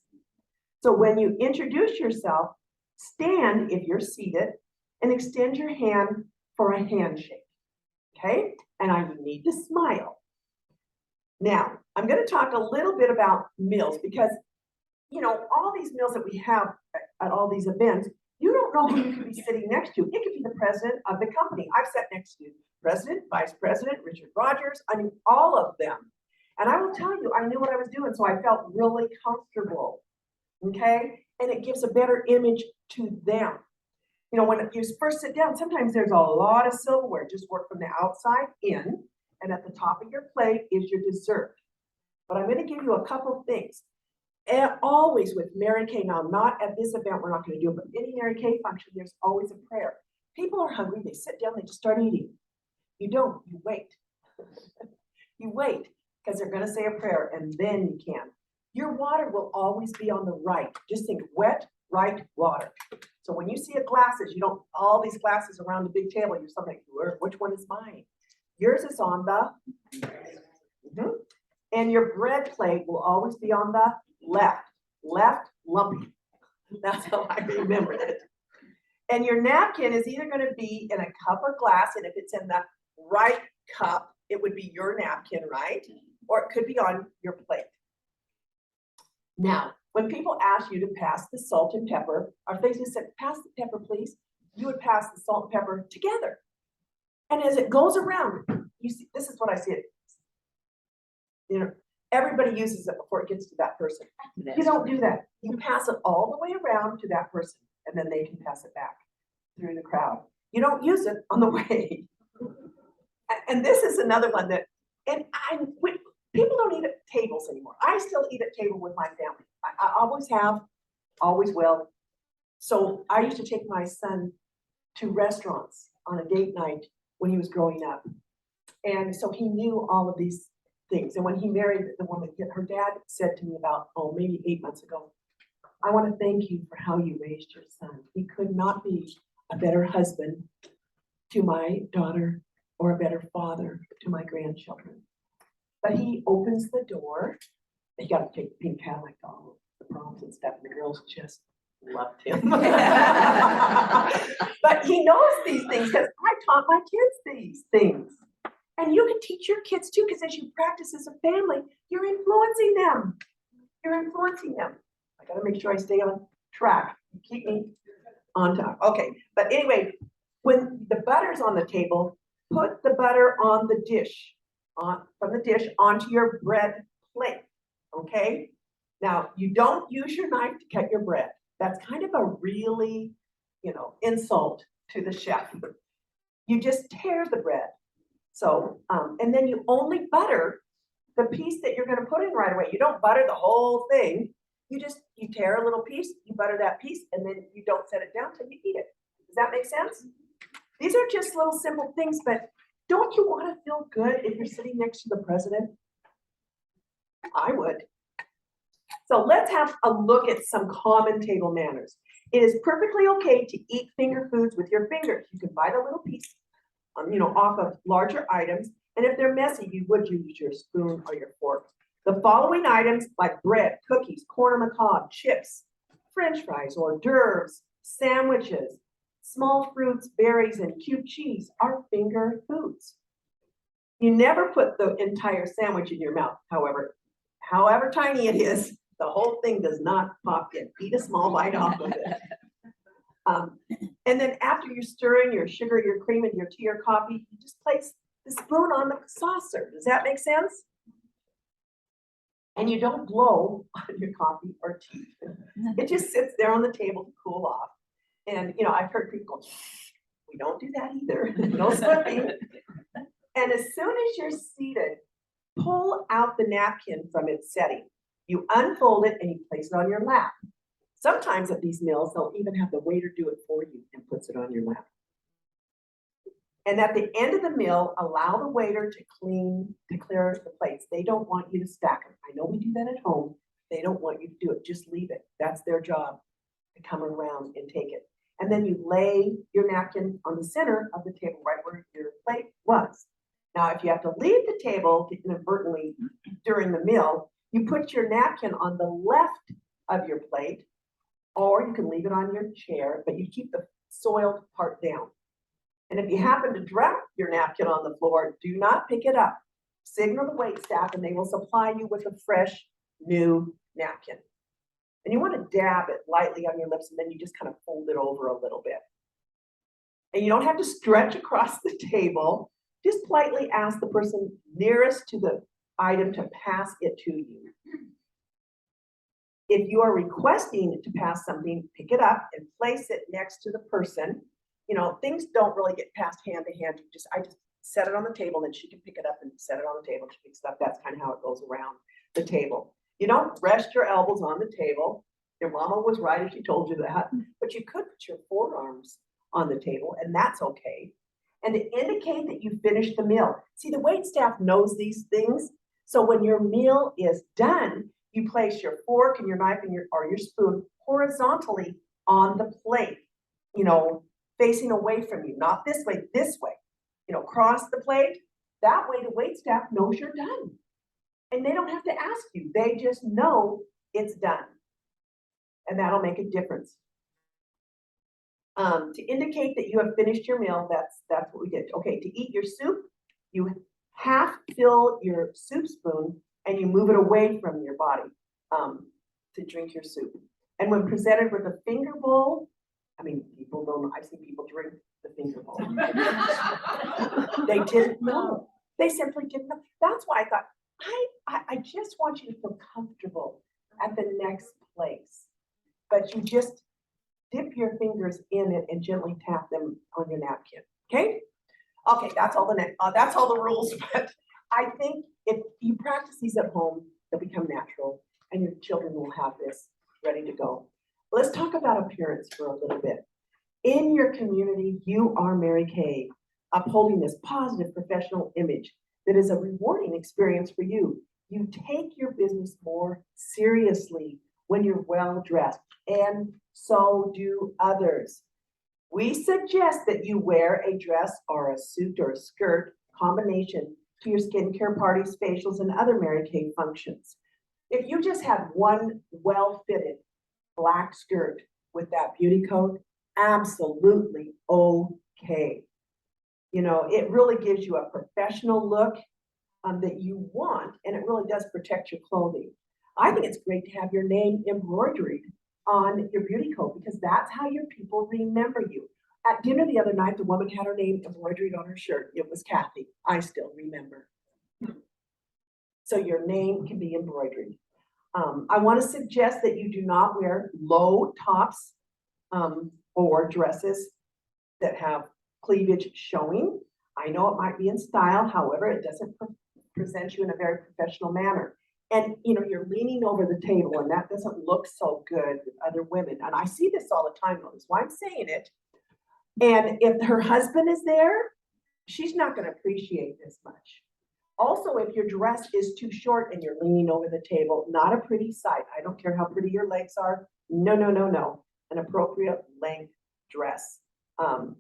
So when you introduce yourself, stand if you're seated and extend your hand for a handshake. Okay? And you need to smile. Now, I'm going to talk a little bit about meals because, all these meals that we have at all these events, you don't know who you could be sitting next to. It could be the president of the company. I've sat next to president, vice president, Richard Rogers, all of them. And I will tell you, I knew what I was doing, so I felt really comfortable, okay? And it gives a better image to them. When you first sit down, sometimes there's a lot of silverware. Just work from the outside in, and at the top of your plate is your dessert. But I'm going to give you a couple things. And always with Mary Kay, now not at this event, we're not going to do it, but any Mary Kay function, there's always a prayer. People are hungry, they sit down, they just start eating. You don't, you wait. You wait, because they're going to say a prayer, and then you can. Your water will always be on the right. Just think wet, right water. So when you see a glasses, you don't, all these glasses around the big table, you're something, which one is mine? Yours is on the, and your bread plate will always be on the left lumpy. That's how I remembered it. And your napkin is either going to be in a cup or glass, and if it's in the right cup, it would be your napkin, right? Or it could be on your plate. Now, when people ask you to pass the salt and pepper, or if they just said, pass the pepper, please, you would pass the salt and pepper together. And as it goes around, you see, this is what I see it. Everybody uses it before it gets to that person. You don't do that. You pass it all the way around to that person, and then they can pass it back through the crowd. You don't use it on the way. And this is another one that, people don't eat at tables anymore. I still eat at table with my family. I always have, always will. So I used to take my son to restaurants on a date night when he was growing up. And so he knew all of these things. And when he married the woman, her dad said to me about, oh, maybe 8 months ago, I want to thank you for how you raised your son. He could not be a better husband to my daughter or a better father to my grandchildren. But he opens the door. He got to take the pink Cadillac to all the proms and stuff, and the girls just loved him. But he knows these things because I taught my kids these things. And you can teach your kids too, because as you practice as a family, you're influencing them. You're influencing them. I gotta make sure I stay on track. Keep me on top. Okay, but anyway, when the butter's on the table, put the butter on the dish, from the dish onto your bread plate, okay? Now, you don't use your knife to cut your bread. That's kind of a really, insult to the chef. You just tear the bread. So, and then you only butter the piece that you're gonna put in right away. You don't butter the whole thing. You tear a little piece, you butter that piece, and then you don't set it down till you eat it. Does that make sense? These are just little simple things, but don't you want to feel good if you're sitting next to the president? I would. So let's have a look at some common table manners. It is perfectly okay to eat finger foods with your fingers. You can bite a little piece, off of larger items. And if they're messy, you would use your spoon or your fork. The following items like bread, cookies, corn on the cob, chips, French fries, hors d'oeuvres, sandwiches, small fruits, berries, and cubed cheese are finger foods. You never put the entire sandwich in your mouth, however tiny it is, the whole thing does not pop in. Eat a small bite off of it. And then after you stir in your sugar, your cream, and your tea or coffee, you just place the spoon on the saucer. Does that make sense? And you don't blow on your coffee or tea. It just sits there on the table to cool off. And, I've heard people go, we don't do that either. No slipping. And as soon as you're seated, pull out the napkin from its setting. You unfold it and you place it on your lap. Sometimes at these meals, they'll even have the waiter do it for you and puts it on your lap. And at the end of the meal, allow the waiter to clear the plates. They don't want you to stack them. I know we do that at home. They don't want you to do it. Just leave it. That's their job, to come around and take it. And then you lay your napkin on the center of the table, right where your plate was. Now, if you have to leave the table inadvertently during the meal, you put your napkin on the left of your plate, or you can leave it on your chair, but you keep the soiled part down. And if you happen to drop your napkin on the floor, do not pick it up. Signal the wait staff and they will supply you with a fresh, new napkin. And you want to dab it lightly on your lips and then you just kind of fold it over a little bit. And you don't have to stretch across the table. Just politely ask the person nearest to the item to pass it to you. If you are requesting to pass something, pick it up and place it next to the person. Things don't really get passed hand to hand. I just set it on the table and she can pick it up and set it on the table. She picks it up. That's kind of how it goes around the table. You don't rest your elbows on the table. Your mama was right if she told you that, but you could put your forearms on the table and that's okay. And to indicate that you finished the meal. See, the wait staff knows these things. So when your meal is done, you place your fork and your knife and your spoon horizontally on the plate, facing away from you, not this way, cross the plate. That way the wait staff knows you're done. And they don't have to ask you. They just know it's done. And that'll make a difference. To indicate that you have finished your meal, that's what we did. Okay, to eat your soup, you half fill your soup spoon and you move it away from your body to drink your soup. And when presented with a finger bowl, people don't know. I've seen people drink the finger bowl. They didn't know. They simply didn't know. That's why I thought, I just want you to feel comfortable at the next place. But you just dip your fingers in it and gently tap them on your napkin. Okay? Okay, that's all the rules. But I think if you practice these at home, they'll become natural and your children will have this ready to go. Let's talk about appearance for a little bit. In your community, you are Mary Kay, upholding this positive professional image that is a rewarding experience for you. You take your business more seriously when you're well dressed, and so do others. We suggest that you wear a dress or a suit or a skirt combination to your skincare parties, facials, and other Mary Kay functions. If you just have one well-fitted black skirt with that beauty coat, absolutely okay. You know, it really gives you a professional look that you want, and it really does protect your clothing. I think it's great to have your name embroidered on your beauty coat because that's how your people remember you. At dinner the other night, the woman had her name embroidered on her shirt. It was Kathy. I still remember. So your name can be embroidered. I want to suggest that you do not wear low tops or dresses that have cleavage showing. I know it might be in style, however, it doesn't present you in a very professional manner. And you know, you're leaning over the table and that doesn't look so good with other women. And I see this all the time, that's why I'm saying it. And if her husband is there, she's not going to appreciate this much. Also, if your dress is too short and you're leaning over the table, not a pretty sight. I don't care how pretty your legs are. No, no, no, no. An appropriate length dress. I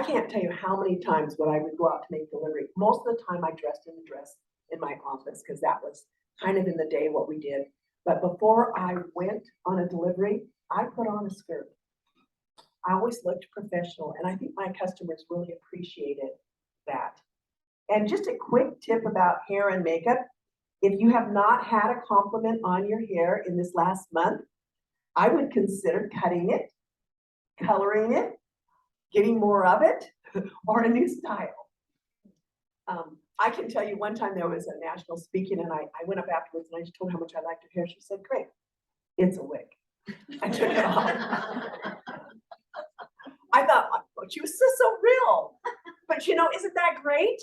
can't tell you how many times when I would go out to make delivery, most of the time I dressed in a dress in my office because that was kind of in the day what we did. But before I went on a delivery, I put on a skirt. I always looked professional, and I think my customers really appreciated that. And just a quick tip about hair and makeup. If you have not had a compliment on your hair in this last month, I would consider cutting it, coloring it, getting more of it, or a new style. I can tell you one time there was a national speaking and I went up afterwards and I just told her how much I liked her hair. She said, great, it's a wig. I took it off. I thought, oh, she was so real. But you know, isn't that great?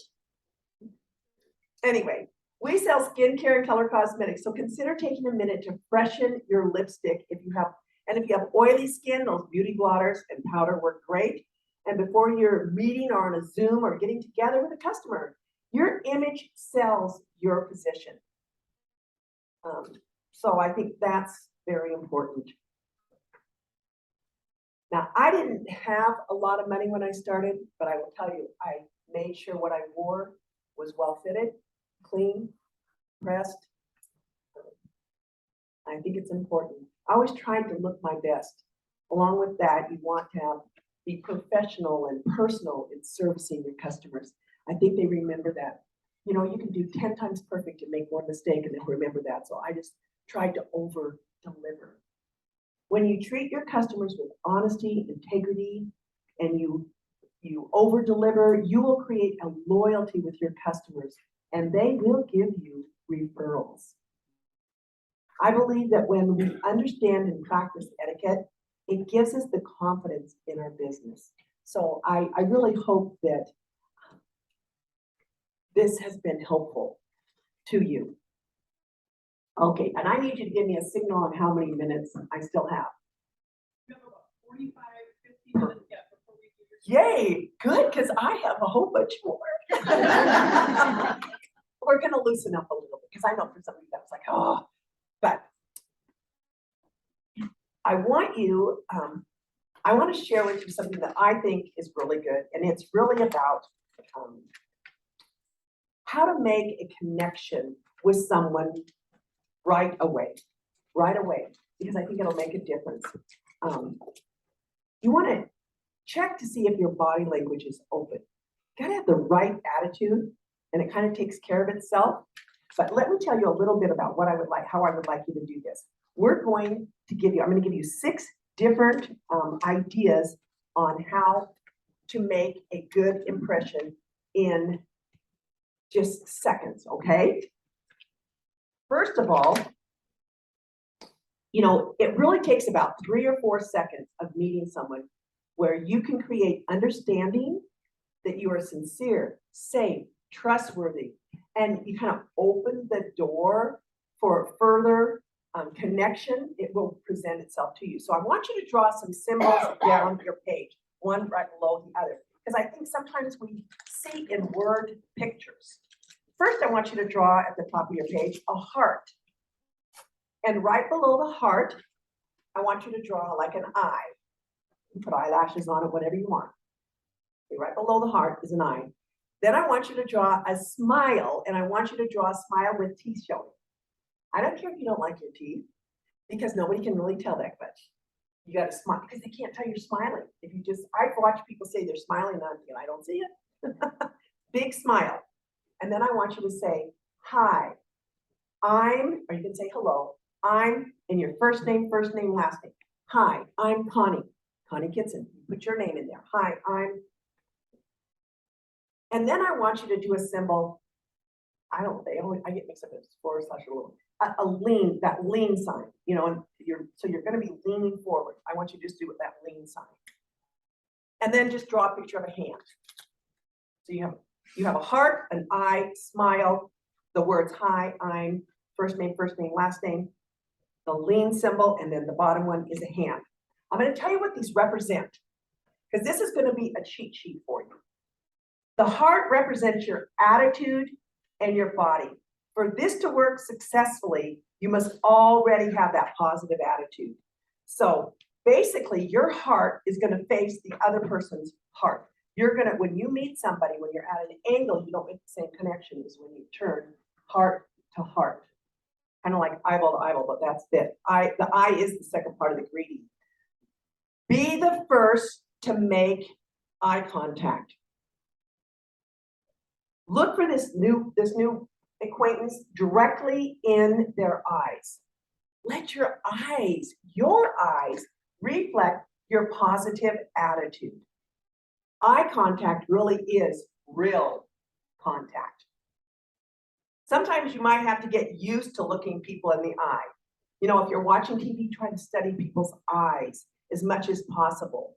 Anyway, we sell skincare and color cosmetics, so consider taking a minute to freshen your lipstick if you have, and if you have oily skin, those beauty blotters and powder work great. And before you're meeting or on a Zoom or getting together with a customer, your image sells your position. So I think that's very important. Now, I didn't have a lot of money when I started, but I will tell you, I made sure what I wore was well fitted, clean, pressed. I think it's important. I always tried to look my best. Along with that, you want to be professional and personal in servicing your customers. I think they remember that. You know, you can do 10 times perfect and make one mistake and then remember that. So I just tried to over deliver. When you treat your customers with honesty, integrity, and you over deliver, you will create a loyalty with your customers and they will give you referrals. I believe that when we understand and practice etiquette, it gives us the confidence in our business. So I really hope that this has been helpful to you. Okay, and I need you to give me a signal on how many minutes I still have. You have about 45, 50 minutes yet before we do your. Yay, good, because I have a whole bunch more. We're going to loosen up a little bit because I know for some of you that's like, oh, but I want you, I want to share with you something that I think is really good, and it's really about how to make a connection with someone right away, because I think it'll make a difference. You want to check to see if your body language is open. You gotta have the right attitude, and it kind of takes care of itself. But let me tell you a little bit about what I would like, how I would like you to do this. We're going to give you, I'm going to give you 6 different ideas on how to make a good impression in just seconds, okay? First of all, you know, it really takes about 3 or 4 seconds of meeting someone where you can create understanding that you are sincere, safe, trustworthy, and you kind of open the door for further connection, it will present itself to you. So I want you to draw some symbols down your page, one right below the other, because I think sometimes we see in word pictures. First, I want you to draw at the top of your page a heart. And right below the heart, I want you to draw like an eye. You put eyelashes on it, whatever you want. Okay, right below the heart is an eye. Then I want you to draw a smile, and I want you to draw a smile with teeth showing. I don't care if you don't like your teeth, because nobody can really tell that much. You got to smile, because they can't tell you're smiling. If you just, I've watched people say they're smiling on me, and I don't see it. Big smile. And then I want you to say, hi, I'm, or you can say hello, I'm, in your first name, last name. Hi, I'm Connie, Connie Kittson. Put your name in there. Hi, I'm. And then I want you to do a symbol. I get mixed up as forward slash a little. A lean, that lean sign, you know, and so you're going to be leaning forward. I want you to just do that lean sign. And then just draw a picture of a hand. So you have a heart, an eye, smile, the words hi, I'm, first name, last name, the lean symbol, and then the bottom one is a hand. I'm going to tell you what these represent, because this is going to be a cheat sheet for you. The heart represents your attitude and your body. For this to work successfully, you must already have that positive attitude. So basically, your heart is going to face the other person's heart. You're going to, when you meet somebody, when you're at an angle, you don't make the same connection as when you turn heart to heart. Kind of like eyeball to eyeball, but that's it. The eye is the second part of the greeting. Be the first to make eye contact. Look for this new acquaintance directly in their eyes. Let your eyes reflect your positive attitude. Eye contact really is real contact. Sometimes you might have to get used to looking people in the eye. You know, if you're watching TV, try to study people's eyes as much as possible.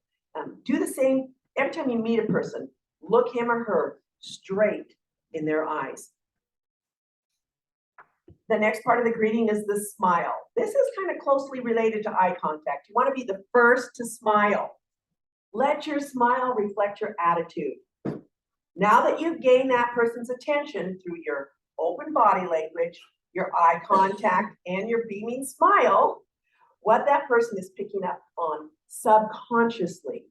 Do the same every time you meet a person. Look him or her straight in their eyes. The next part of the greeting is the smile. This is kind of closely related to eye contact. You want to be the first to smile. Let your smile reflect your attitude. Now that you've gained that person's attention through your open body language, your eye contact, and your beaming smile, what that person is picking up on subconsciously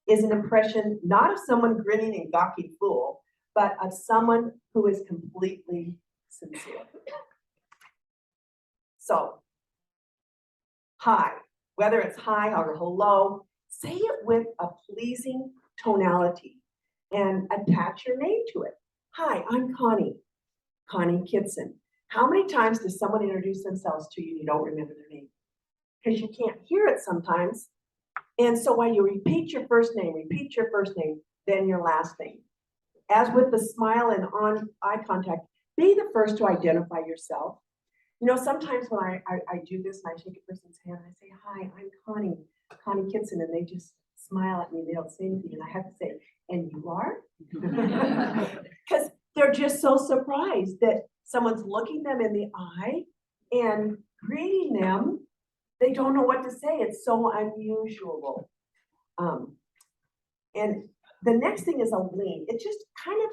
is an impression not of someone grinning and gawking fool, but of someone who is completely sincere. So, hi, whether it's hi or hello, say it with a pleasing tonality and attach your name to it. Hi, I'm Connie, Connie Kittson. How many times does someone introduce themselves to you and you don't remember their name? Because you can't hear it sometimes. And so while you repeat your first name, then your last name. As with the smile and on eye contact, be the first to identify yourself. You know, sometimes when I do this and I shake a person's hand and I say, hi, I'm Connie Kittson, and they just smile at me, they don't say anything, and I have to say, and you are? Because they're just so surprised that someone's looking them in the eye and greeting them. They don't know what to say. It's so unusual. And the next thing is a lean. It's just kind of,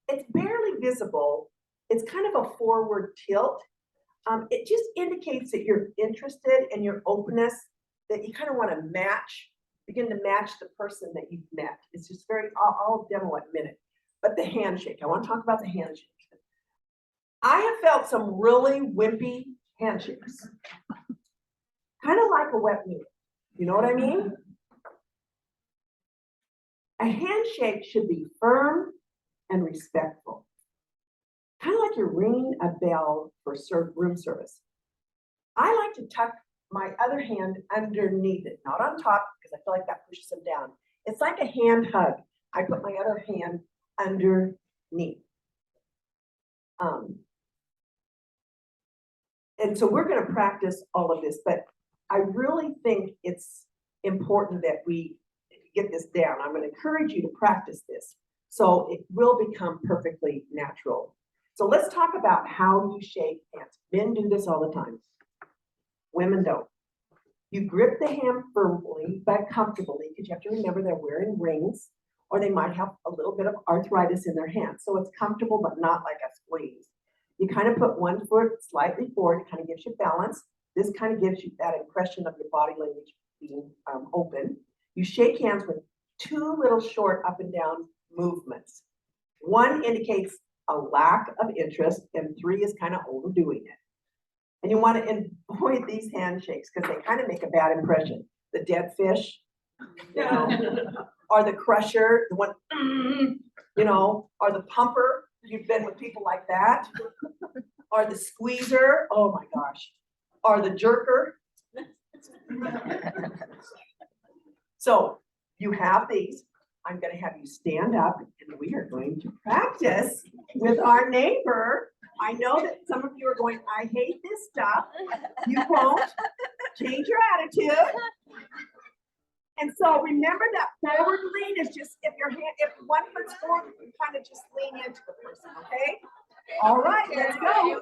it's barely visible. It's kind of a forward tilt. It just indicates that you're interested and your openness, that you kind of want to begin to match the person that you've met. It's just I'll demo it in a minute. But the handshake, I want to talk about the handshake. I have felt some really wimpy handshakes. Kind of like a wet noodle. You know what I mean? A handshake should be firm and respectful. Kind of like you're ringing a bell for room service. I like to tuck my other hand underneath it, not on top, because I feel like that pushes them down. It's like a hand hug. I put my other hand underneath. And so we're going to practice all of this, but I really think it's important that we get this down. I'm going to encourage you to practice this so it will become perfectly natural. So let's talk about how you shake hands. Men do this all the time. Women don't. You grip the hand firmly but comfortably, because you have to remember they're wearing rings, or they might have a little bit of arthritis in their hands. So it's comfortable, but not like a squeeze. You kind of put one foot slightly forward, it kind of gives you balance. This kind of gives you that impression of your body language being open. You shake hands with two little short up and down movements. One indicates a lack of interest, and three is kind of overdoing it. And you want to avoid these handshakes because they kind of make a bad impression. The dead fish, you know, or the crusher, the one, you know, or the pumper. You've been with people like that. Or the squeezer, oh my gosh. Or the jerker. So you have these. I'm going to have you stand up and we are going to practice with our neighbor. I know that some of you are going, I hate this stuff. You won't change your attitude. And so remember that forward lean is just if one foot's forward, you kind of just lean into the person, okay? All right, let's go.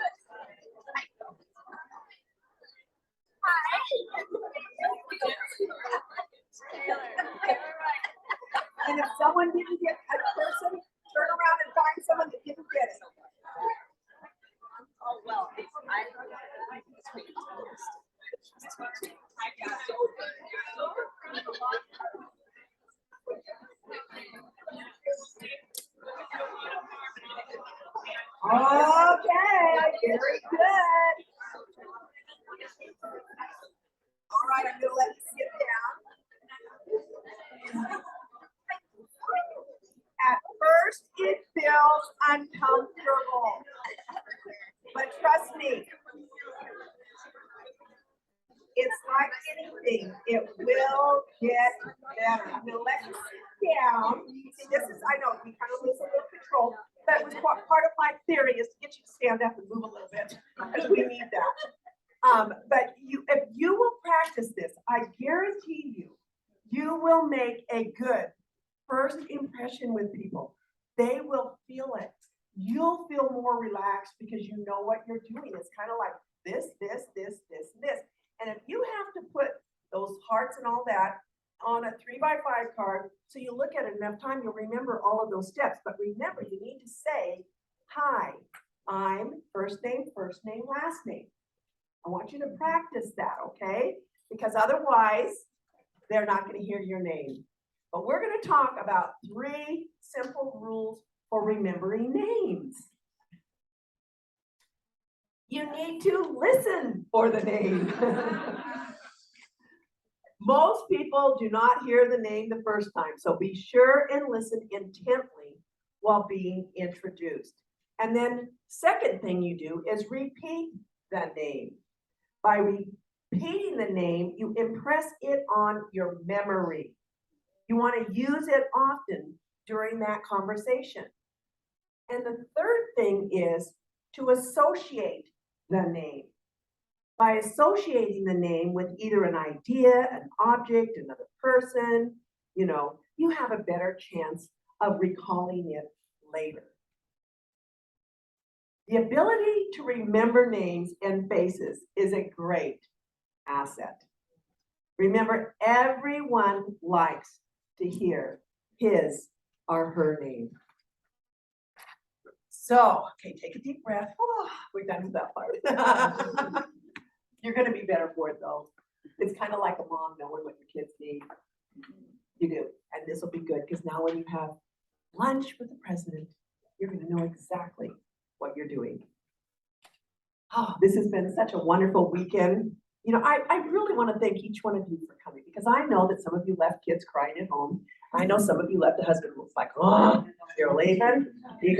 And if someone didn't get a person, turn around and find someone that didn't get it. Oh, well, Okay, very good. All right, I'm gonna let you sit down. At first, it feels uncomfortable, but trust me, it's like anything, it will get better. I'm gonna let you sit down. See, this is, I know, we kind of lose a little control. That was part of my theory is to get you to stand up and move a little bit, because we need that. But if you will practice this, I guarantee you will make a good first impression with people. They will feel it. You'll feel more relaxed because you know what you're doing. It's kind of like this, this, this, this, and this. And if you have to put those hearts and all that on a 3x5 card, so you look at it enough time, you'll remember all of those steps. But remember, you need to say, hi, I'm first name, last name. I want you to practice that, okay? Because otherwise, they're not going to hear your name. But we're going to talk about 3 simple rules for remembering names. You need to listen for the name. Most people do not hear the name the first time, so be sure and listen intently while being introduced. And then second thing you do is repeat the name. By repeating the name, you impress it on your memory. You want to use it often during that conversation. And the third thing is to associate the name. By associating the name with either an idea, an object, another person, you have a better chance of recalling it later. The ability to remember names and faces is a great asset. Remember, everyone likes to hear his or her name. So, okay, take a deep breath. Oh, we're done with that part. You're going to be better for it, though. It's kind of like a mom knowing what your kids need. You do. And this will be good because now when you have lunch with the president, you're going to know exactly what you're doing. Oh, this has been such a wonderful weekend. I really want to thank each one of you for coming because I know that some of you left kids crying at home. I know some of you left a husband who was like, oh, you're leaving. We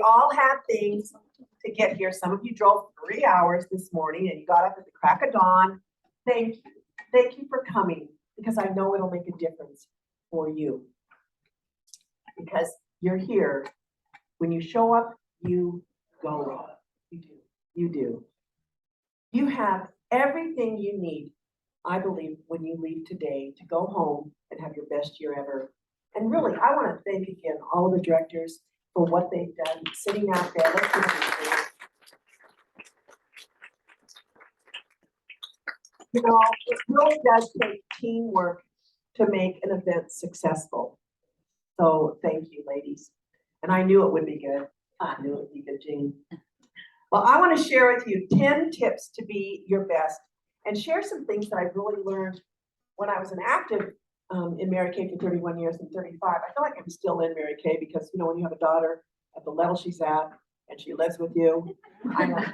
all had things to get here. Some of you drove 3 hours this morning and you got up at the crack of dawn. Thank you. Thank you for coming because I know it'll make a difference for you. Because you're here. When you show up, you go up. You do. You do. You have everything you need, I believe, when you leave today to go home and have your best year ever. And really, I want to thank again all the directors for what they've done, sitting out there. Let's give them You know, it really does take teamwork to make an event successful. So thank you, ladies. And I knew it would be good. I knew it would be good, Jean. Well, I want to share with you 10 tips to be your best and share some things that I've really learned when I was an active in Mary Kay for 31 years and 35. I feel like I'm still in Mary Kay because, you know, when you have a daughter at the level she's at and she lives with you, I know.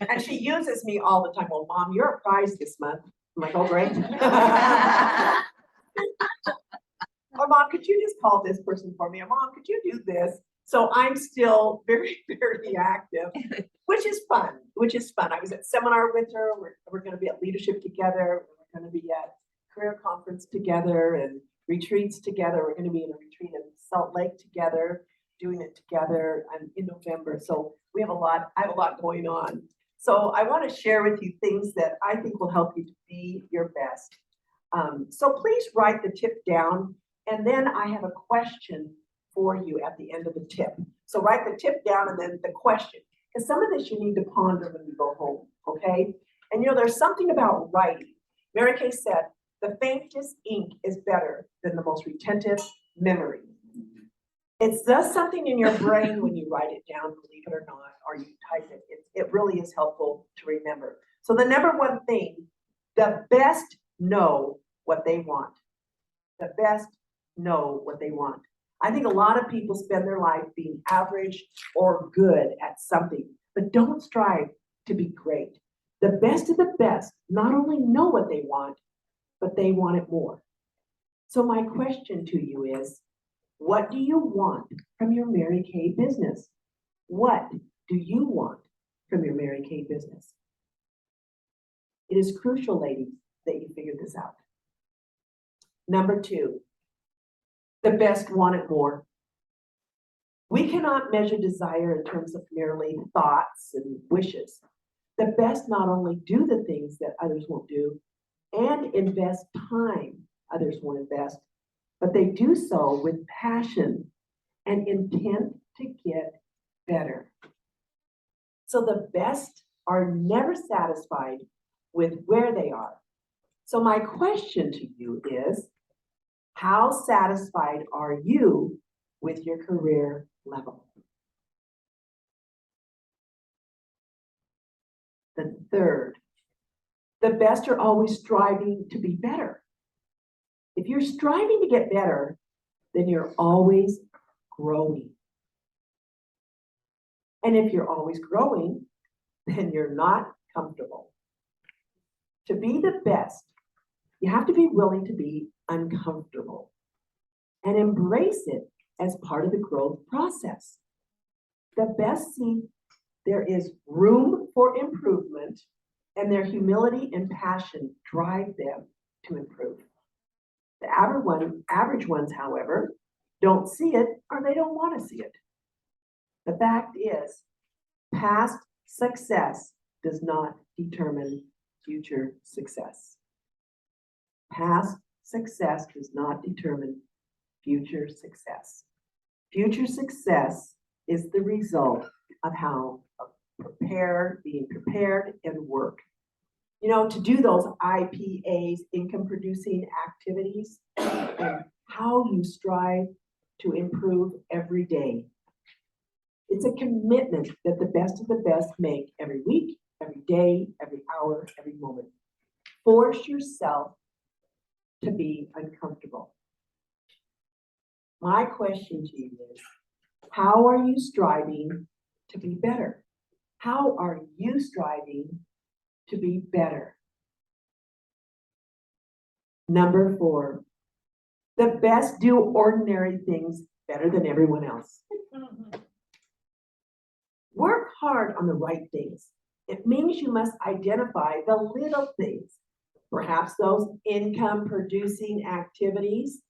And she uses me all the time. Well, Mom, you're a prize this month. I'm like, oh, great. Or Mom, could you just call this person for me? Or Mom, could you do this? So I'm still very, very active, which is fun, I was at seminar with her. We're going to be at leadership together. We're going to be at career conference together and retreats together. We're going to be in a retreat in Salt Lake together, doing it together in November. So I have a lot going on. So I want to share with you things that I think will help you to be your best. So please write the tip down, and then I have a question for you at the end of the tip. So write the tip down and then the question, because some of this you need to ponder when you go home, okay? And you know, there's something about writing. Mary Kay said, the faintest ink is better than the most retentive memory. It does something in your brain when you write it down, believe it or not, or you type it. It really is helpful to remember. So the number one thing, the best know what they want. The best know what they want. I think a lot of people spend their life being average or good at something, but don't strive to be great. The best of the best not only know what they want, but they want it more. So my question to you is, what do you want from your Mary Kay business? What do you want from your Mary Kay business? It is crucial, ladies, that you figure this out. Number two, the best want it more. We cannot measure desire in terms of merely thoughts and wishes. The best not only do the things that others won't do and invest time others won't invest, but they do so with passion and intent to get better. So the best are never satisfied with where they are. So my question to you is, how satisfied are you with your career level? The third, the best are always striving to be better. If you're striving to get better, then you're always growing. And if you're always growing, then you're not comfortable. To be the best, you have to be willing to be uncomfortable and embrace it as part of the growth process. The best see there is room for improvement, and their humility and passion drive them to improve. The average ones, however, don't see it or they don't want to see it. The fact is, past success does not determine future success. Past success does not determine future success. Future success is the result of how being prepared and work. You know, to do those IPAs, income producing activities, and how you strive to improve every day. It's a commitment that the best of the best make every week, every day, every hour, every moment. Force yourself to be uncomfortable. My question to you is, how are you striving to be better? How are you striving to be better? Number 4, the best do ordinary things better than everyone else. Work hard on the right things. It means you must identify the little things, perhaps those income producing activities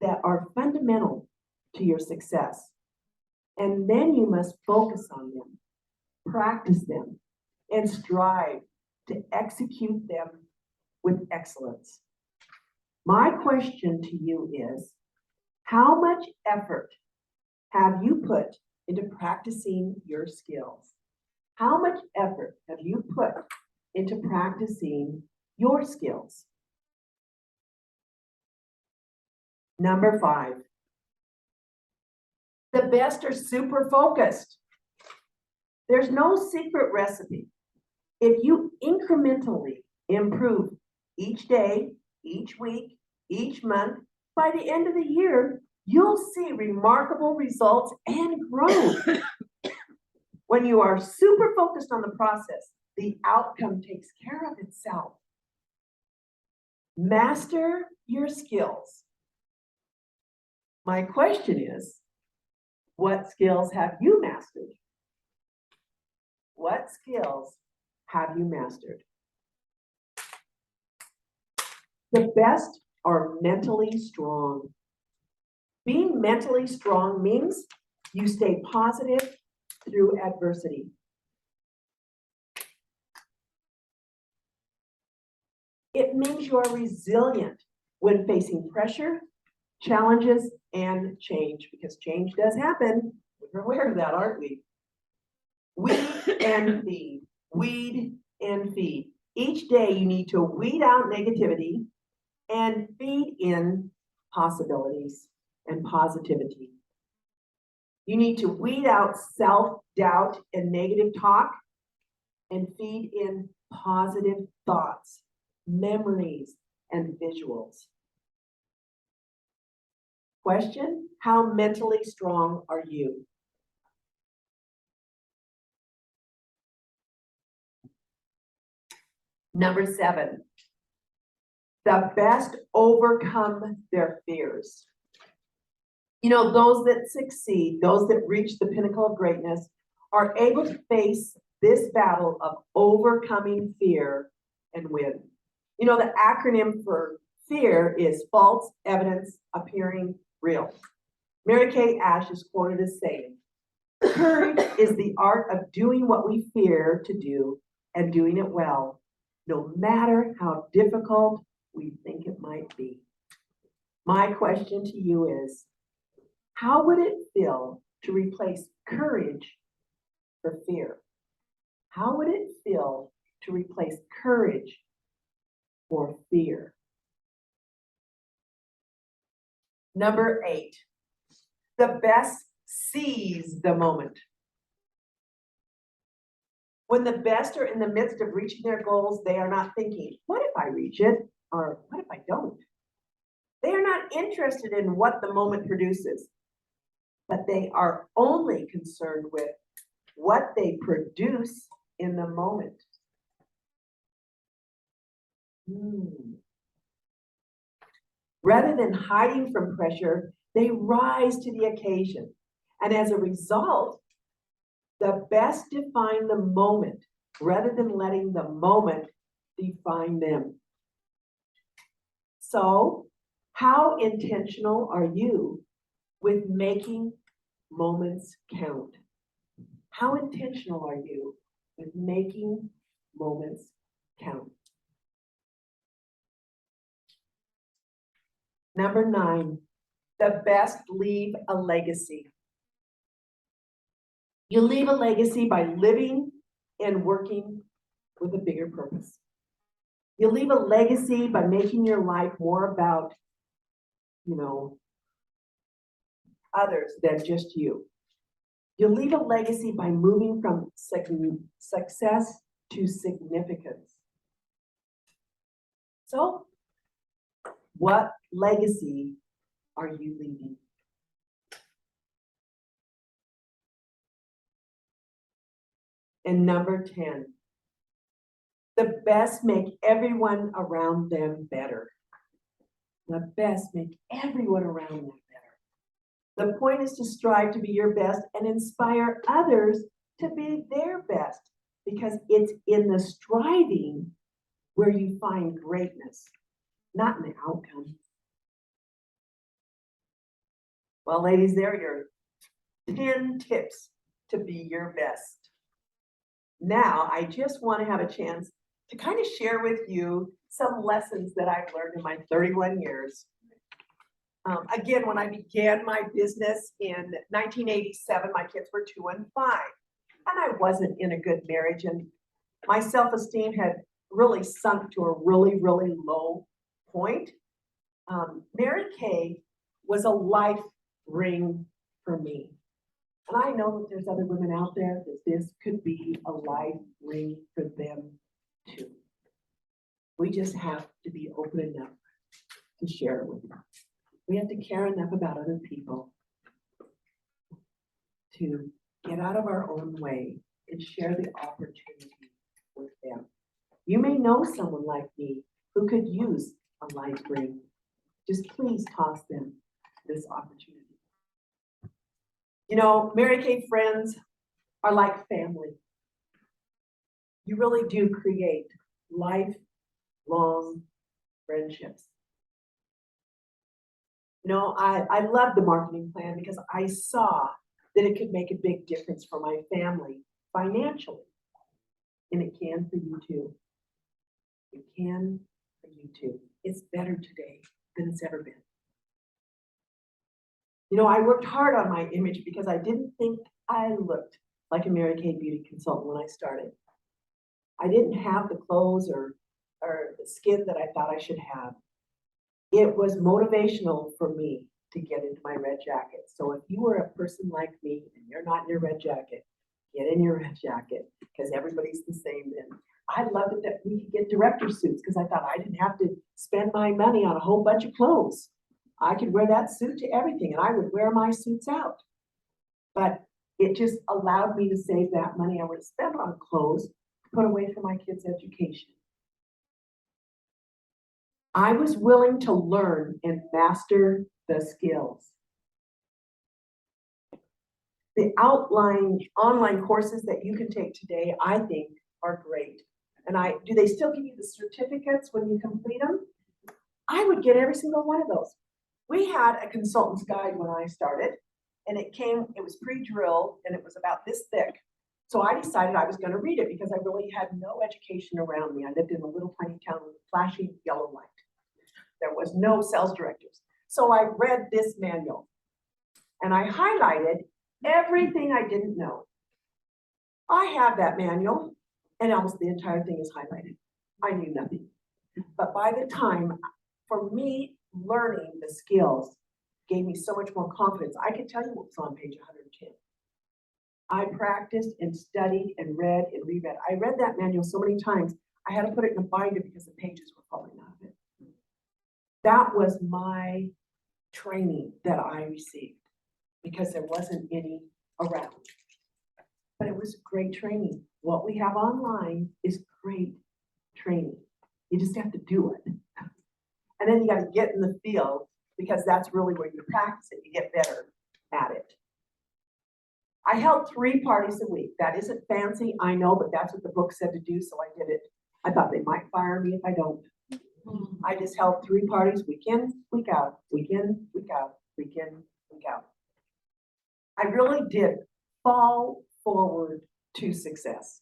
that are fundamental to your success. And then you must focus on them, practice them, and strive to execute them with excellence. My question to you is, how much effort have you put into practicing your skills? How much effort have you put into practicing your skills. Number 5, the best are super focused. There's no secret recipe. If you incrementally improve each day, each week, each month, by the end of the year, you'll see remarkable results and growth. When you are super focused on the process, the outcome takes care of itself. Master your skills. My question is, what skills have you mastered? What skills have you mastered? The best are mentally strong. Being mentally strong means you stay positive through adversity. It means you are resilient when facing pressure, challenges, and change, because change does happen. We're aware of that, aren't we? Weed and feed, weed and feed. Each day you need to weed out negativity and feed in possibilities and positivity. You need to weed out self-doubt and negative talk and feed in positive thoughts, memories, and visuals. Question: how mentally strong are you? Number 7, the best overcome their fears. You know, those that succeed, those that reach the pinnacle of greatness, are able to face this battle of overcoming fear and win. You know, the acronym for fear is false evidence appearing real. Mary Kay Ash is quoted as saying, "Courage is the art of doing what we fear to do and doing it well, no matter how difficult we think it might be." My question to you is, how would it feel to replace courage for fear? How would it feel to replace courage for fear? Number 8, the best seize the moment. When the best are in the midst of reaching their goals, they are not thinking, what if I reach it? Or what if I don't? They are not interested in what the moment produces, but they are only concerned with what they produce in the moment. Rather than hiding from pressure, they rise to the occasion. And as a result, the best define the moment rather than letting the moment define them. So, how intentional are you with making moments count? How intentional are you with making moments count? Number 9, the best leave a legacy. You leave a legacy by living and working with a bigger purpose. You leave a legacy by making your life more about, others than just you. You leave a legacy by moving from success to significance. So, what legacy are you leaving? And number 10, the best make everyone around them better. The best make everyone around them better. The point is to strive to be your best and inspire others to be their best, because it's in the striving where you find greatness, not in the outcome. Well, ladies, there are your 10 tips to be your best. Now, I just want to have a chance to kind of share with you some lessons that I've learned in my 31 years. Again, when I began my business in 1987, my kids were 2 and 5, and I wasn't in a good marriage, and my self-esteem had really sunk to a really, really low point. Mary Kay was a life ring for me. And I know that there's other women out there that this could be a life ring for them too. We just have to be open enough to share it with them. We have to care enough about other people to get out of our own way and share the opportunity with them. You may know someone like me who could use a life ring. Just please toss them this opportunity. You know, Mary Kay friends are like family. You really do create lifelong friendships. You know, I love the marketing plan because I saw that it could make a big difference for my family financially. And it can for you too. It can for you too. It's better today than it's ever been. You know, I worked hard on my image because I didn't think I looked like a Mary Kay beauty consultant when I started. I didn't have the clothes or the skin that I thought I should have. It was motivational for me to get into my red jacket. So if you were a person like me and you're not in your red jacket, get in your red jacket because everybody's the same then. I loved it that we could get director suits because I thought I didn't have to spend my money on a whole bunch of clothes. I could wear that suit to everything and I would wear my suits out. But it just allowed me to save that money I would have spent on clothes to put away for my kids' education. I was willing to learn and master the skills. The online courses that you can take today, I think, are great. And do they still give you the certificates when you complete them? I would get every single one of those. We had a consultant's guide when I started, and it was pre-drilled, and it was about this thick. So I decided I was going to read it because I really had no education around me. I lived in a little tiny town with flashing yellow light. There was no sales directors. So I read this manual, and I highlighted everything I didn't know. I have that manual, and almost the entire thing is highlighted. I knew nothing. But by the time, for me, learning the skills gave me so much more confidence. I could tell you what was on page 110. I practiced and studied and read and reread. I read that manual so many times, I had to put it in a binder because the pages were falling out of it. That was my training that I received because there wasn't any around. But it was great training. What we have online is great training. You just have to do it. And then you got to get in the field because that's really where you practice it. You get better at it. I held 3 parties a week. That isn't fancy, I know, but that's what the book said to do, so I did it. I thought they might fire me if I don't. I just held 3 parties week in, week out, week in, week out, week in, week out. I really did fall forward to success.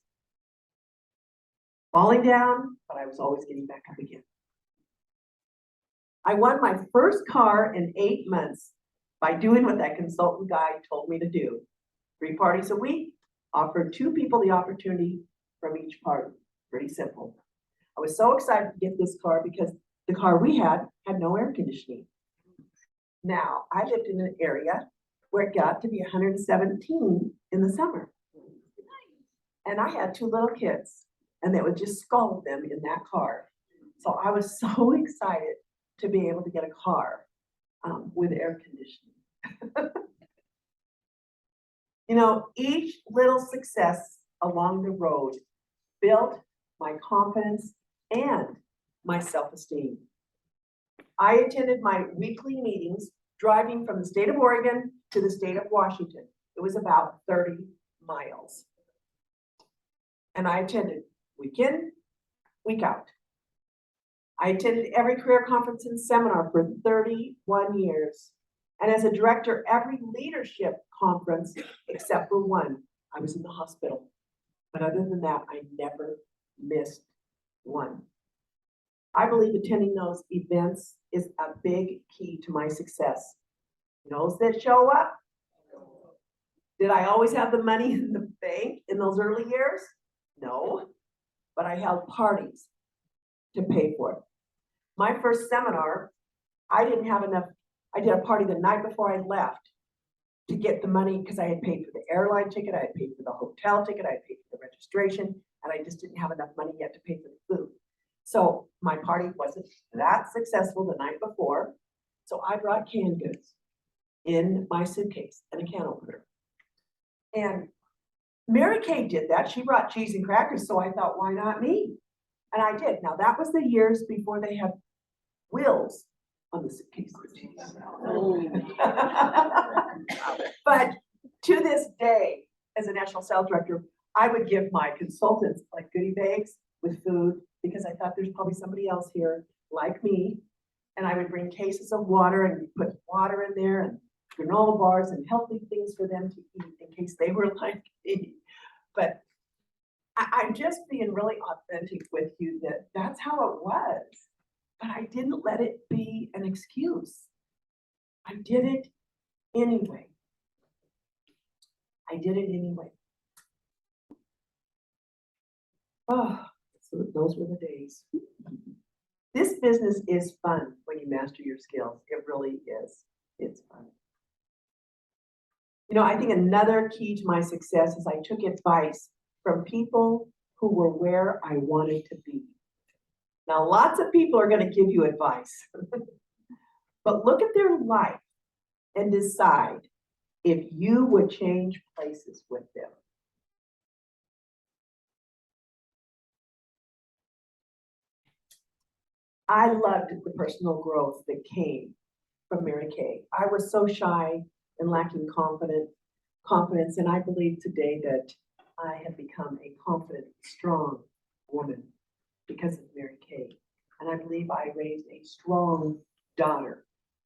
Falling down, but I was always getting back up again. I won my first car in 8 months by doing what that consultant guy told me to do. 3 parties a week, offered 2 people the opportunity from each party. Pretty simple. I was so excited to get this car because the car we had no air conditioning. Now, I lived in an area where it got to be 117 in the summer. And I had 2 little kids, and they would just scald them in that car. So I was so excited to be able to get a car with air conditioning. You know, each little success along the road built my confidence and my self-esteem. I attended my weekly meetings driving from the state of Oregon to the state of Washington. It was about 30 miles. And I attended week in, week out. I attended every career conference and seminar for 31 years. And as a director, every leadership conference except for one. I was in the hospital. But other than that, I never missed one. I believe attending those events is a big key to my success. Those that show up. Did I always have the money in the bank in those early years? No. But I held parties to pay for it. My first seminar, I didn't have enough. I did a party the night before I left to get the money because I had paid for the airline ticket, I had paid for the hotel ticket, I had paid for the registration, and I just didn't have enough money yet to pay for the food. So my party wasn't that successful the night before. So I brought canned goods in my suitcase and a can opener. And Mary Kay did that. She brought cheese and crackers, so I thought, why not me? And I did. Now that was the years before they had wheels on the suitcase. But to this day, as a national sales director, I would give my consultants like goodie bags with food because I thought there's probably somebody else here like me. And I would bring cases of water and put water in there and granola bars and healthy things for them to eat in case they were like me. But I'm just being really authentic with you that that's how it was. But I didn't let it be an excuse. I did it anyway. I did it anyway. Oh, so those were the days. This business is fun when you master your skills. It really is. It's fun. You know, I think another key to my success is I took advice from people who were where I wanted to be. Now, lots of people are going to give you advice, but look at their life and decide if you would change places with them. I loved the personal growth that came from Mary Kay. I was so shy and lacking confidence, and I believe today that I have become a confident, strong woman because of Mary Kay. And I believe I raised a strong daughter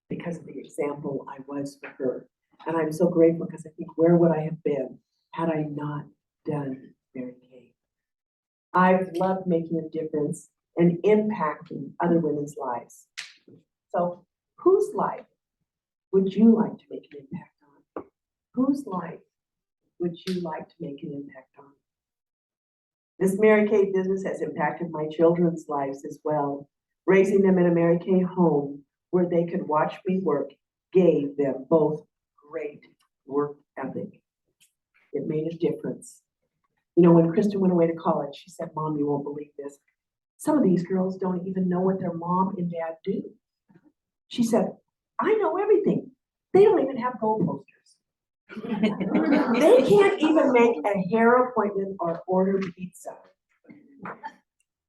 because of the example I was for her. And I'm so grateful because I think where would I have been had I not done Mary Kay? I've loved making a difference and impacting other women's lives. So whose life would you like to make an impact on? Whose life would you like to make an impact on? This Mary Kay business has impacted my children's lives as well. Raising them in a Mary Kay home where they could watch me work gave them both great work ethic. It made a difference. You know, when Kristen went away to college, she said, "Mom, you won't believe this. Some of these girls don't even know what their mom and dad do." She said, "I know everything. They don't even have goal posters. They can't even make a hair appointment or order pizza."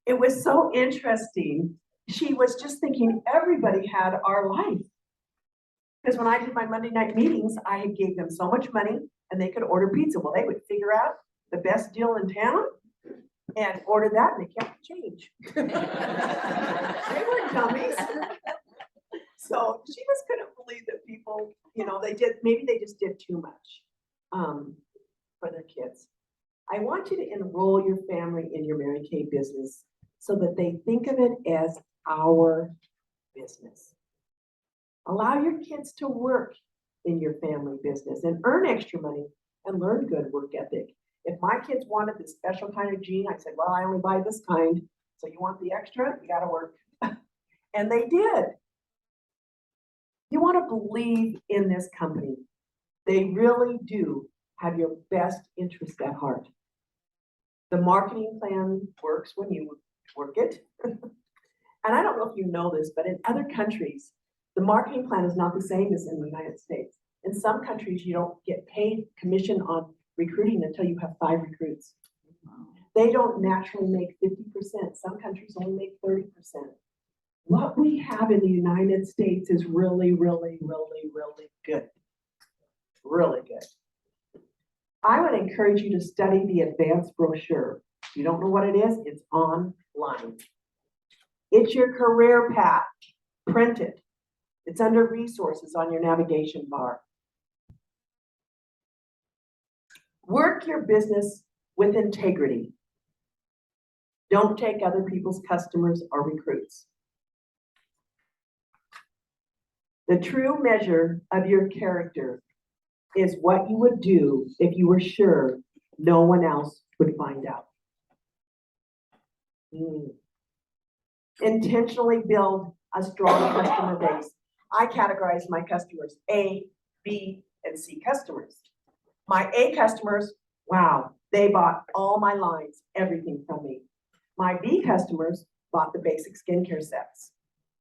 It was so interesting. She was just thinking everybody had our life. Because when I did my Monday night meetings, I gave them so much money and they could order pizza. Well, they would figure out the best deal in town and order that, and they kept the change. They weren't dummies. So she just couldn't believe that people, you know, maybe they just did too much for their kids. I want you to enroll your family in your Mary Kay business so that they think of it as our business. Allow your kids to work in your family business and earn extra money and learn good work ethic. If my kids wanted this special kind of jean, I said, "Well, I only buy this kind. So you want the extra? You got to work." And they did. You want to believe in this company. They really do have your best interest at heart. The marketing plan works when you work it. And I don't know if you know this, but in other countries, the marketing plan is not the same as in the United States. In some countries, you don't get paid commission on recruiting until you have 5 recruits. They don't naturally make 50%. Some countries only make 30%. What we have in the United States is really, really, really, really good. Really good. I would encourage you to study the advanced brochure. If you don't know what it is, it's online. It's your career path. Print it. It's under resources on your navigation bar. Work your business with integrity. Don't take other people's customers or recruits. The true measure of your character is what you would do if you were sure no one else would find out. Intentionally build a strong customer base. I categorize my customers A, B, and C customers. My A customers, wow, they bought all my lines, everything from me. My B customers bought the basic skincare sets.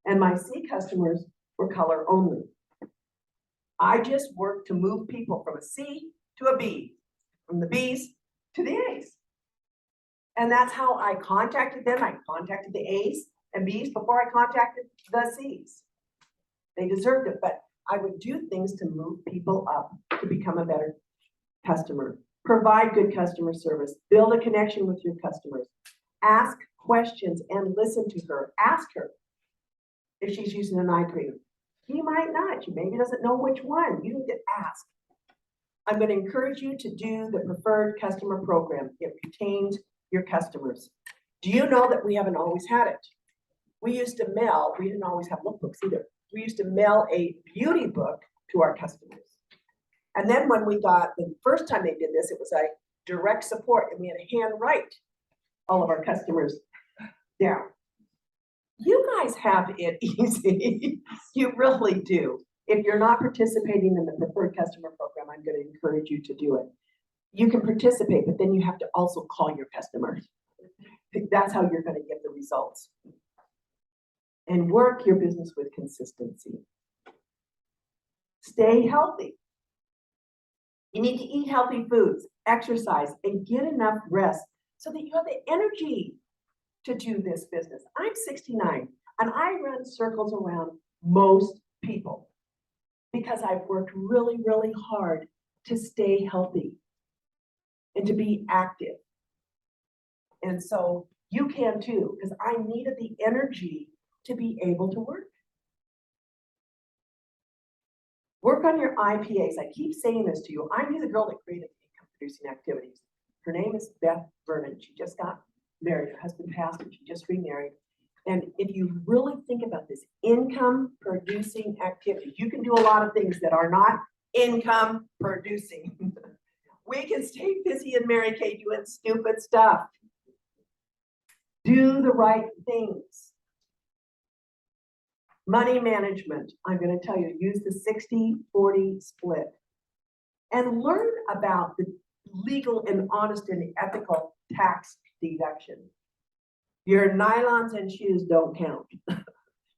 And my C customers were color only. I just worked to move people from a C to a B, from the Bs to the As. And that's how I contacted them. I contacted the A's and B's before I contacted the C's. They deserved it, but I would do things to move people up to become a better customer. Provide good customer service. Build a connection with your customers. Ask questions and listen to her. Ask her if she's using an eye cream. She might not. She maybe doesn't know which one. You need to ask. I'm going to encourage you to do the preferred customer program. It retains your customers. Do you know that we haven't always had it? We used to mail, we didn't always have lookbooks either. We used to mail a beauty book to our customers. And then when we got, the first time they did this, it was like direct support, and we had to handwrite all of our customers down. You guys have it easy. You really do. If you're not participating in the preferred customer program, I'm going to encourage you to do it. You can participate, but then you have to also call your customers. That's how you're going to get the results. And work your business with consistency. Stay healthy. You need to eat healthy foods, exercise, and get enough rest so that you have the energy to do this business. I'm 69 and I run circles around most people because I've worked really, really hard to stay healthy and to be active. And so you can too, because I needed the energy to be able to work. Work on your IPAs. I keep saying this to you. I knew the girl that created income producing activities. Her name is Beth Vernon. She just got married. Her husband passed and she just remarried. And if you really think about this, income producing activities, you can do a lot of things that are not income producing. We can stay busy in Mary Kay doing stupid stuff. Do the right things. Money management, I'm going to tell you, use the 60-40 split and learn about the legal and honest and ethical tax deduction. Your nylons and shoes don't count.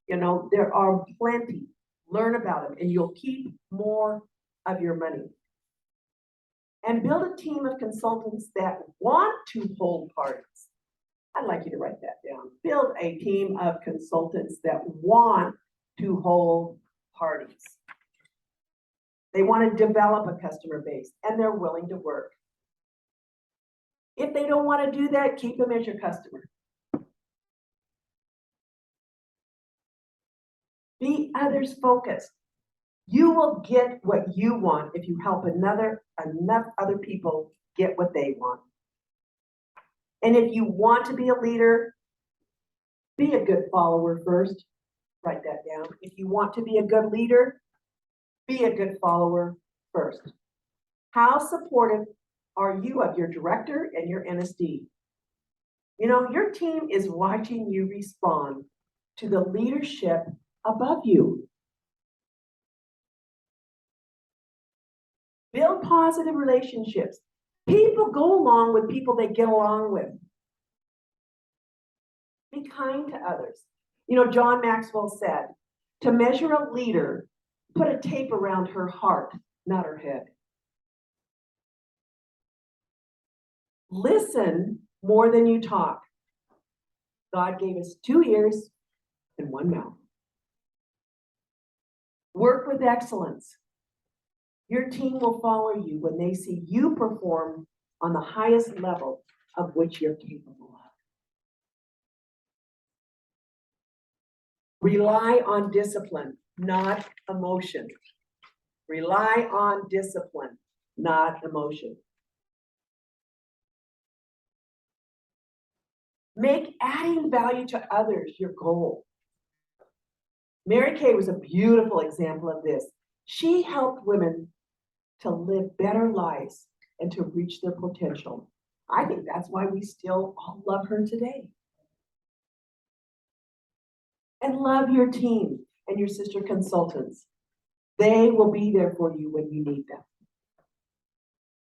You know, there are plenty. Learn about them and you'll keep more of your money. And build a team of consultants that want to hold parties. I'd like you to write that down. Build a team of consultants that want to hold parties. They want to develop a customer base and they're willing to work. If they don't want to do that, keep them as your customer. Be others focused. You will get what you want if you help enough other people get what they want. And if you want to be a leader, be a good follower first. Write that down. If you want to be a good leader, be a good follower first. How supportive are you of your director and your NSD? You know, your team is watching you respond to the leadership above you. Build positive relationships. People go along with people they get along with. Be kind to others. You know, John Maxwell said, to measure a leader, put a tape around her heart, not her head. Listen more than you talk. God gave us 2 ears and 1 mouth. Work with excellence. Your team will follow you when they see you perform on the highest level of which you're capable of. Rely on discipline, not emotion. Rely on discipline, not emotion. Make adding value to others your goal. Mary Kay was a beautiful example of this. She helped women to live better lives and to reach their potential. I think that's why we still all love her today. And love your team and your sister consultants. They will be there for you when you need them.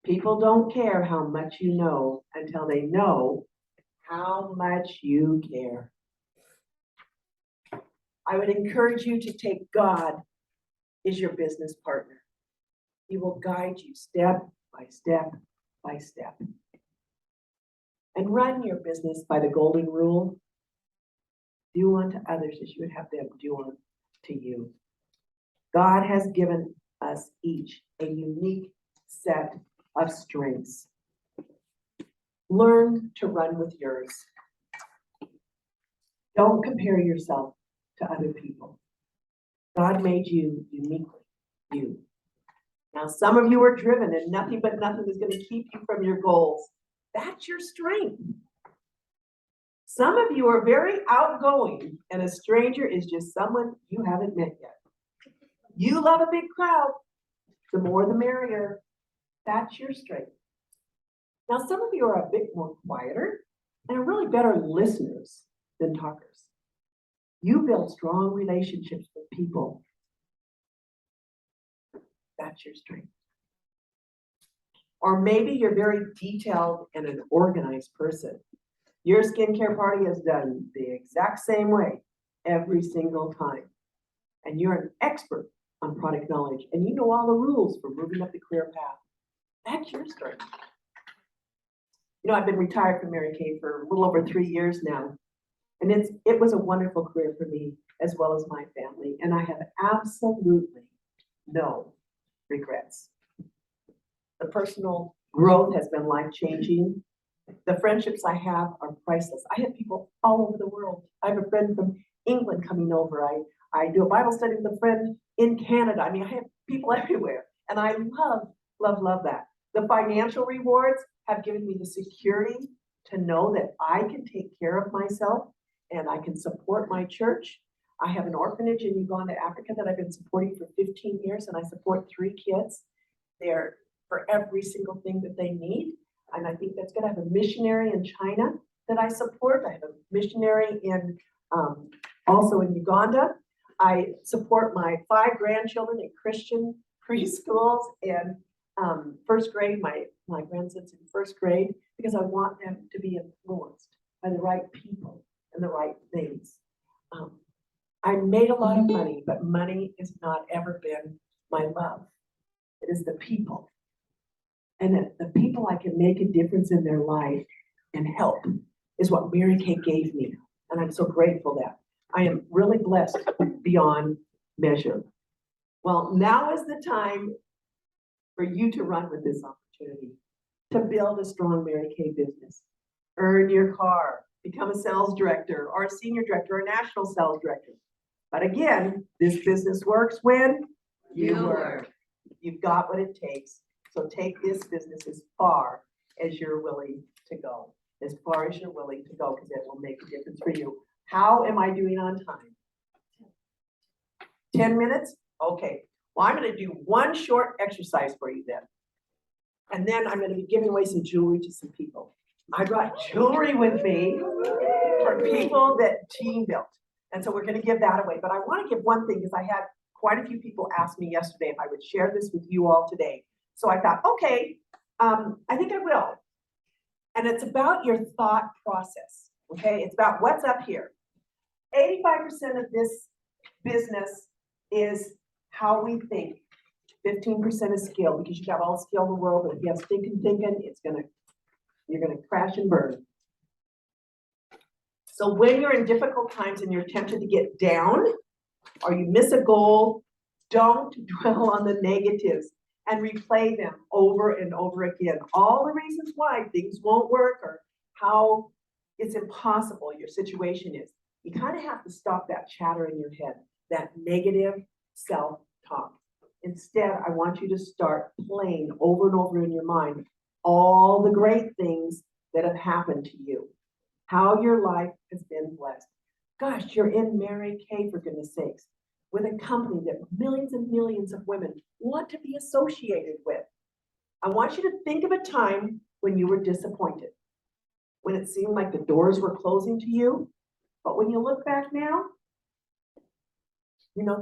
People don't care how much you know until they know how much you care. I would encourage you to take God as your business partner. He will guide you step by step by step. And run your business by the golden rule. Do unto others as you would have them do unto you. God has given us each a unique set of strengths. Learn to run with yours. Don't compare yourself to other people. God made you uniquely you. Now, some of you are driven and nothing is going to keep you from your goals. That's your strength. Some of you are very outgoing, and a stranger is just someone you haven't met yet. You love a big crowd. The more the merrier. That's your strength. Now, some of you are a bit more quieter and are really better listeners than talkers. You build strong relationships with people. That's your strength. Or maybe you're very detailed and an organized person. Your skincare party is done the exact same way every single time. And you're an expert on product knowledge and you know all the rules for moving up the career path. That's your strength. You know, I've been retired from Mary Kay for a little over 3 years now. And it was a wonderful career for me as well as my family. And I have absolutely no regrets. The personal growth has been life-changing. The friendships I have are priceless. I have people all over the world. I have a friend from England coming over. I do a Bible study with a friend in Canada. I mean, I have people everywhere. And I love that. The financial rewards have given me the security to know that I can take care of myself and I can support my church. I have an orphanage in Uganda, Africa that I've been supporting for 15 years, and I support 3 kids. They're for every single thing that they need. And I think that's going to have a missionary in China that I support. I have a missionary in also in Uganda. I support my 5 grandchildren in Christian preschools and first grade. My grandson's in first grade because I want them to be influenced by the right people and the right things. I made a lot of money, but money has not ever been my love. It is the people. And the people I can make a difference in their life and help is what Mary Kay gave me. And I'm so grateful that I am really blessed beyond measure. Well, now is the time for you to run with this opportunity to build a strong Mary Kay business. Earn your car, become a sales director or a senior director or a national sales director. But again, this business works when you work. You've got what it takes. So take this business as far as you're willing to go. As far as you're willing to go, because it will make a difference for you. How am I doing on time? 10 minutes? Okay. Well, I'm going to do one short exercise for you then. And then I'm going to be giving away some jewelry to some people. I brought jewelry with me for people that team built. And so we're going to give that away. But I want to give one thing because I had quite a few people ask me yesterday if I would share this with you all today. So I thought, okay, I think I will. And it's about your thought process, okay? It's about what's up here. 85% of this business is how we think. 15% is skill, because you got all the skill in the world, but if you have stinking thinking, you're gonna crash and burn. So when you're in difficult times and you're tempted to get down, or you miss a goal, don't dwell on the negatives and replay them over and over again. All the reasons why things won't work or how it's impossible your situation is. You kind of have to stop that chatter in your head, that negative self-talk. Instead, I want you to start playing over and over in your mind all the great things that have happened to you, how your life has been blessed. Gosh, you're in Mary Kay, for goodness sakes, with a company that millions and millions of women want to be associated with. I want you to think of a time when you were disappointed, when it seemed like the doors were closing to you. But when you look back now,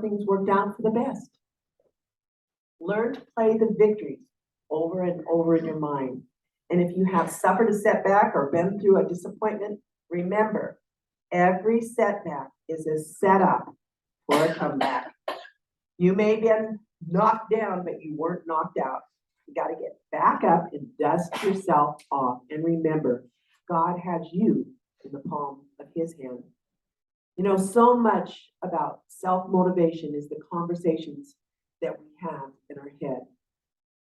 things worked out for the best. Learn to play the victories over and over in your mind. And if you have suffered a setback or been through a disappointment, remember, every setback is a setup for a comeback. You may have been knocked down, but you weren't knocked out. You got to get back up and dust yourself off. And remember, God has you in the palm of his hand. So much about self-motivation is the conversations that we have in our head.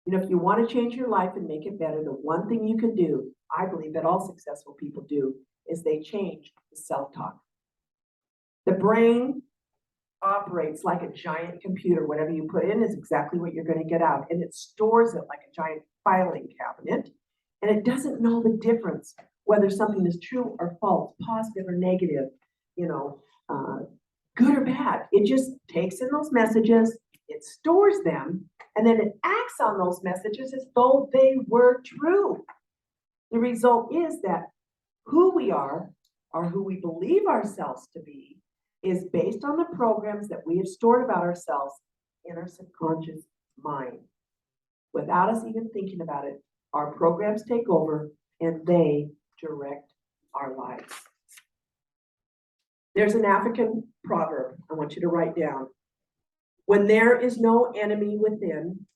If you want to change your life and make it better, the one thing you can do, I believe that all successful people do, is they change the self-talk. The brain operates like a giant computer. Whatever you put in is exactly what you're going to get out. And it stores it like a giant filing cabinet. And it doesn't know the difference whether something is true or false, positive or negative, good or bad. It just takes in those messages, it stores them, and then it acts on those messages as though they were true. The result is that who we are, or who we believe ourselves to be, is based on the programs that we have stored about ourselves in our subconscious mind. Without us even thinking about it, our programs take over and they direct our lives. There's an African proverb I want you to write down. When there is no enemy within,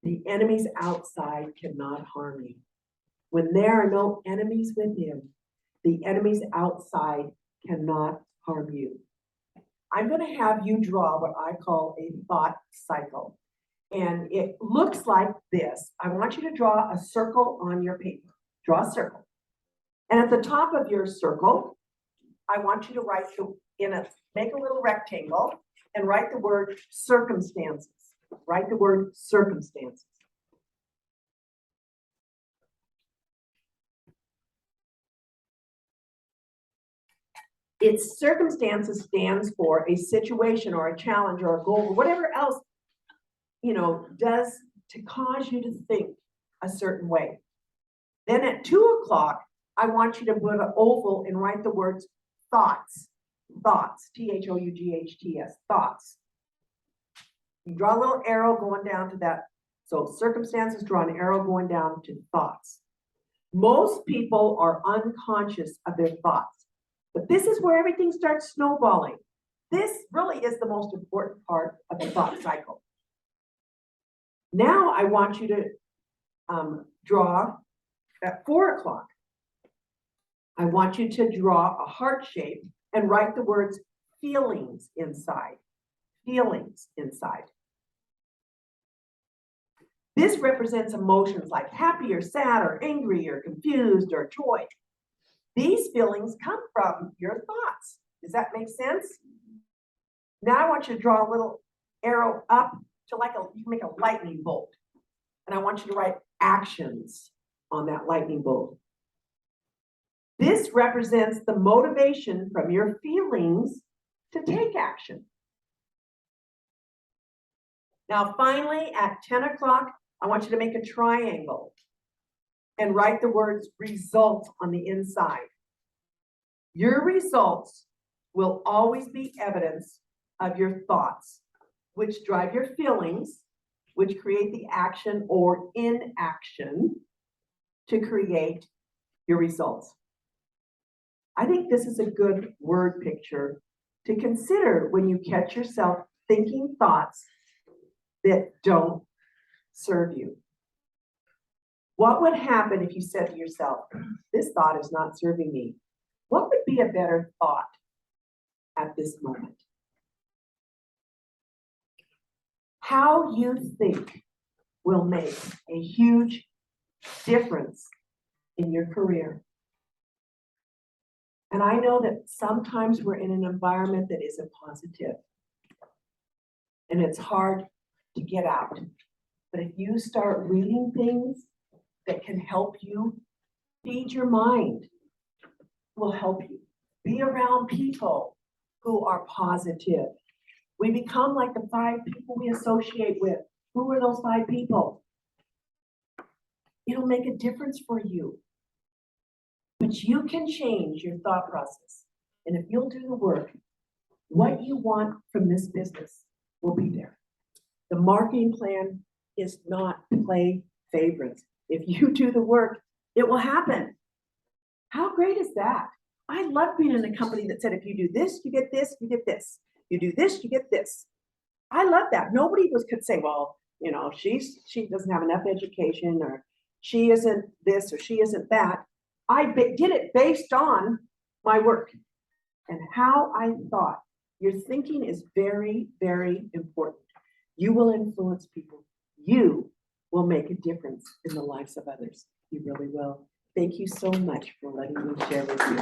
the enemies outside cannot harm you. When there are no enemies within, the enemies outside cannot harm you. I'm going to have you draw what I call a thought cycle. And it looks like this. I want you to draw a circle on your paper. Draw a circle. And at the top of your circle, I want you to make a little rectangle and write the word circumstances. Write the word circumstances. Its circumstances stands for a situation or a challenge or a goal or whatever else, does to cause you to think a certain way. Then at 2 o'clock, I want you to put an oval and write the words thoughts. Thoughts, T-H-O-U-G-H-T-S, thoughts. You draw a little arrow going down to that. So circumstances, draw an arrow going down to thoughts. Most people are unconscious of their thoughts, but this is where everything starts snowballing. This really is the most important part of the thought cycle. Now I want you to draw at 4 o'clock. I want you to draw a heart shape and write the words feelings inside. Feelings inside. This represents emotions like happy or sad or angry or confused or joy. These feelings come from your thoughts. Does that make sense? Now I want you to draw a little arrow up to you can make a lightning bolt. And I want you to write actions on that lightning bolt. This represents the motivation from your feelings to take action. Now, finally, at 10 o'clock, I want you to make a triangle and write the words result on the inside. Your results will always be evidence of your thoughts, which drive your feelings, which create the action or inaction to create your results. I think this is a good word picture to consider when you catch yourself thinking thoughts that don't serve you. What would happen if you said to yourself, this thought is not serving me? What would be a better thought at this moment? How you think will make a huge difference in your career. And I know that sometimes we're in an environment that isn't positive. And it's hard to get out. But if you start reading things that can help you, feed your mind, will help you. Be around people who are positive. We become like the 5 people we associate with. Who are those 5 people? It'll make a difference for you. But you can change your thought process. And if you'll do the work, what you want from this business will be there. The marketing plan is not play favorites. If you do the work, it will happen. How great is that? I love being in a company that said, if you do this, you get this, you get this. You do this, you get this. I love that. Nobody could say, well, you know, she doesn't have enough education, or she isn't this, or she isn't that. I did it based on my work and how I thought. Your thinking is very, very important. You will influence people. You will make a difference in the lives of others. You really will. Thank you so much for letting me share with you.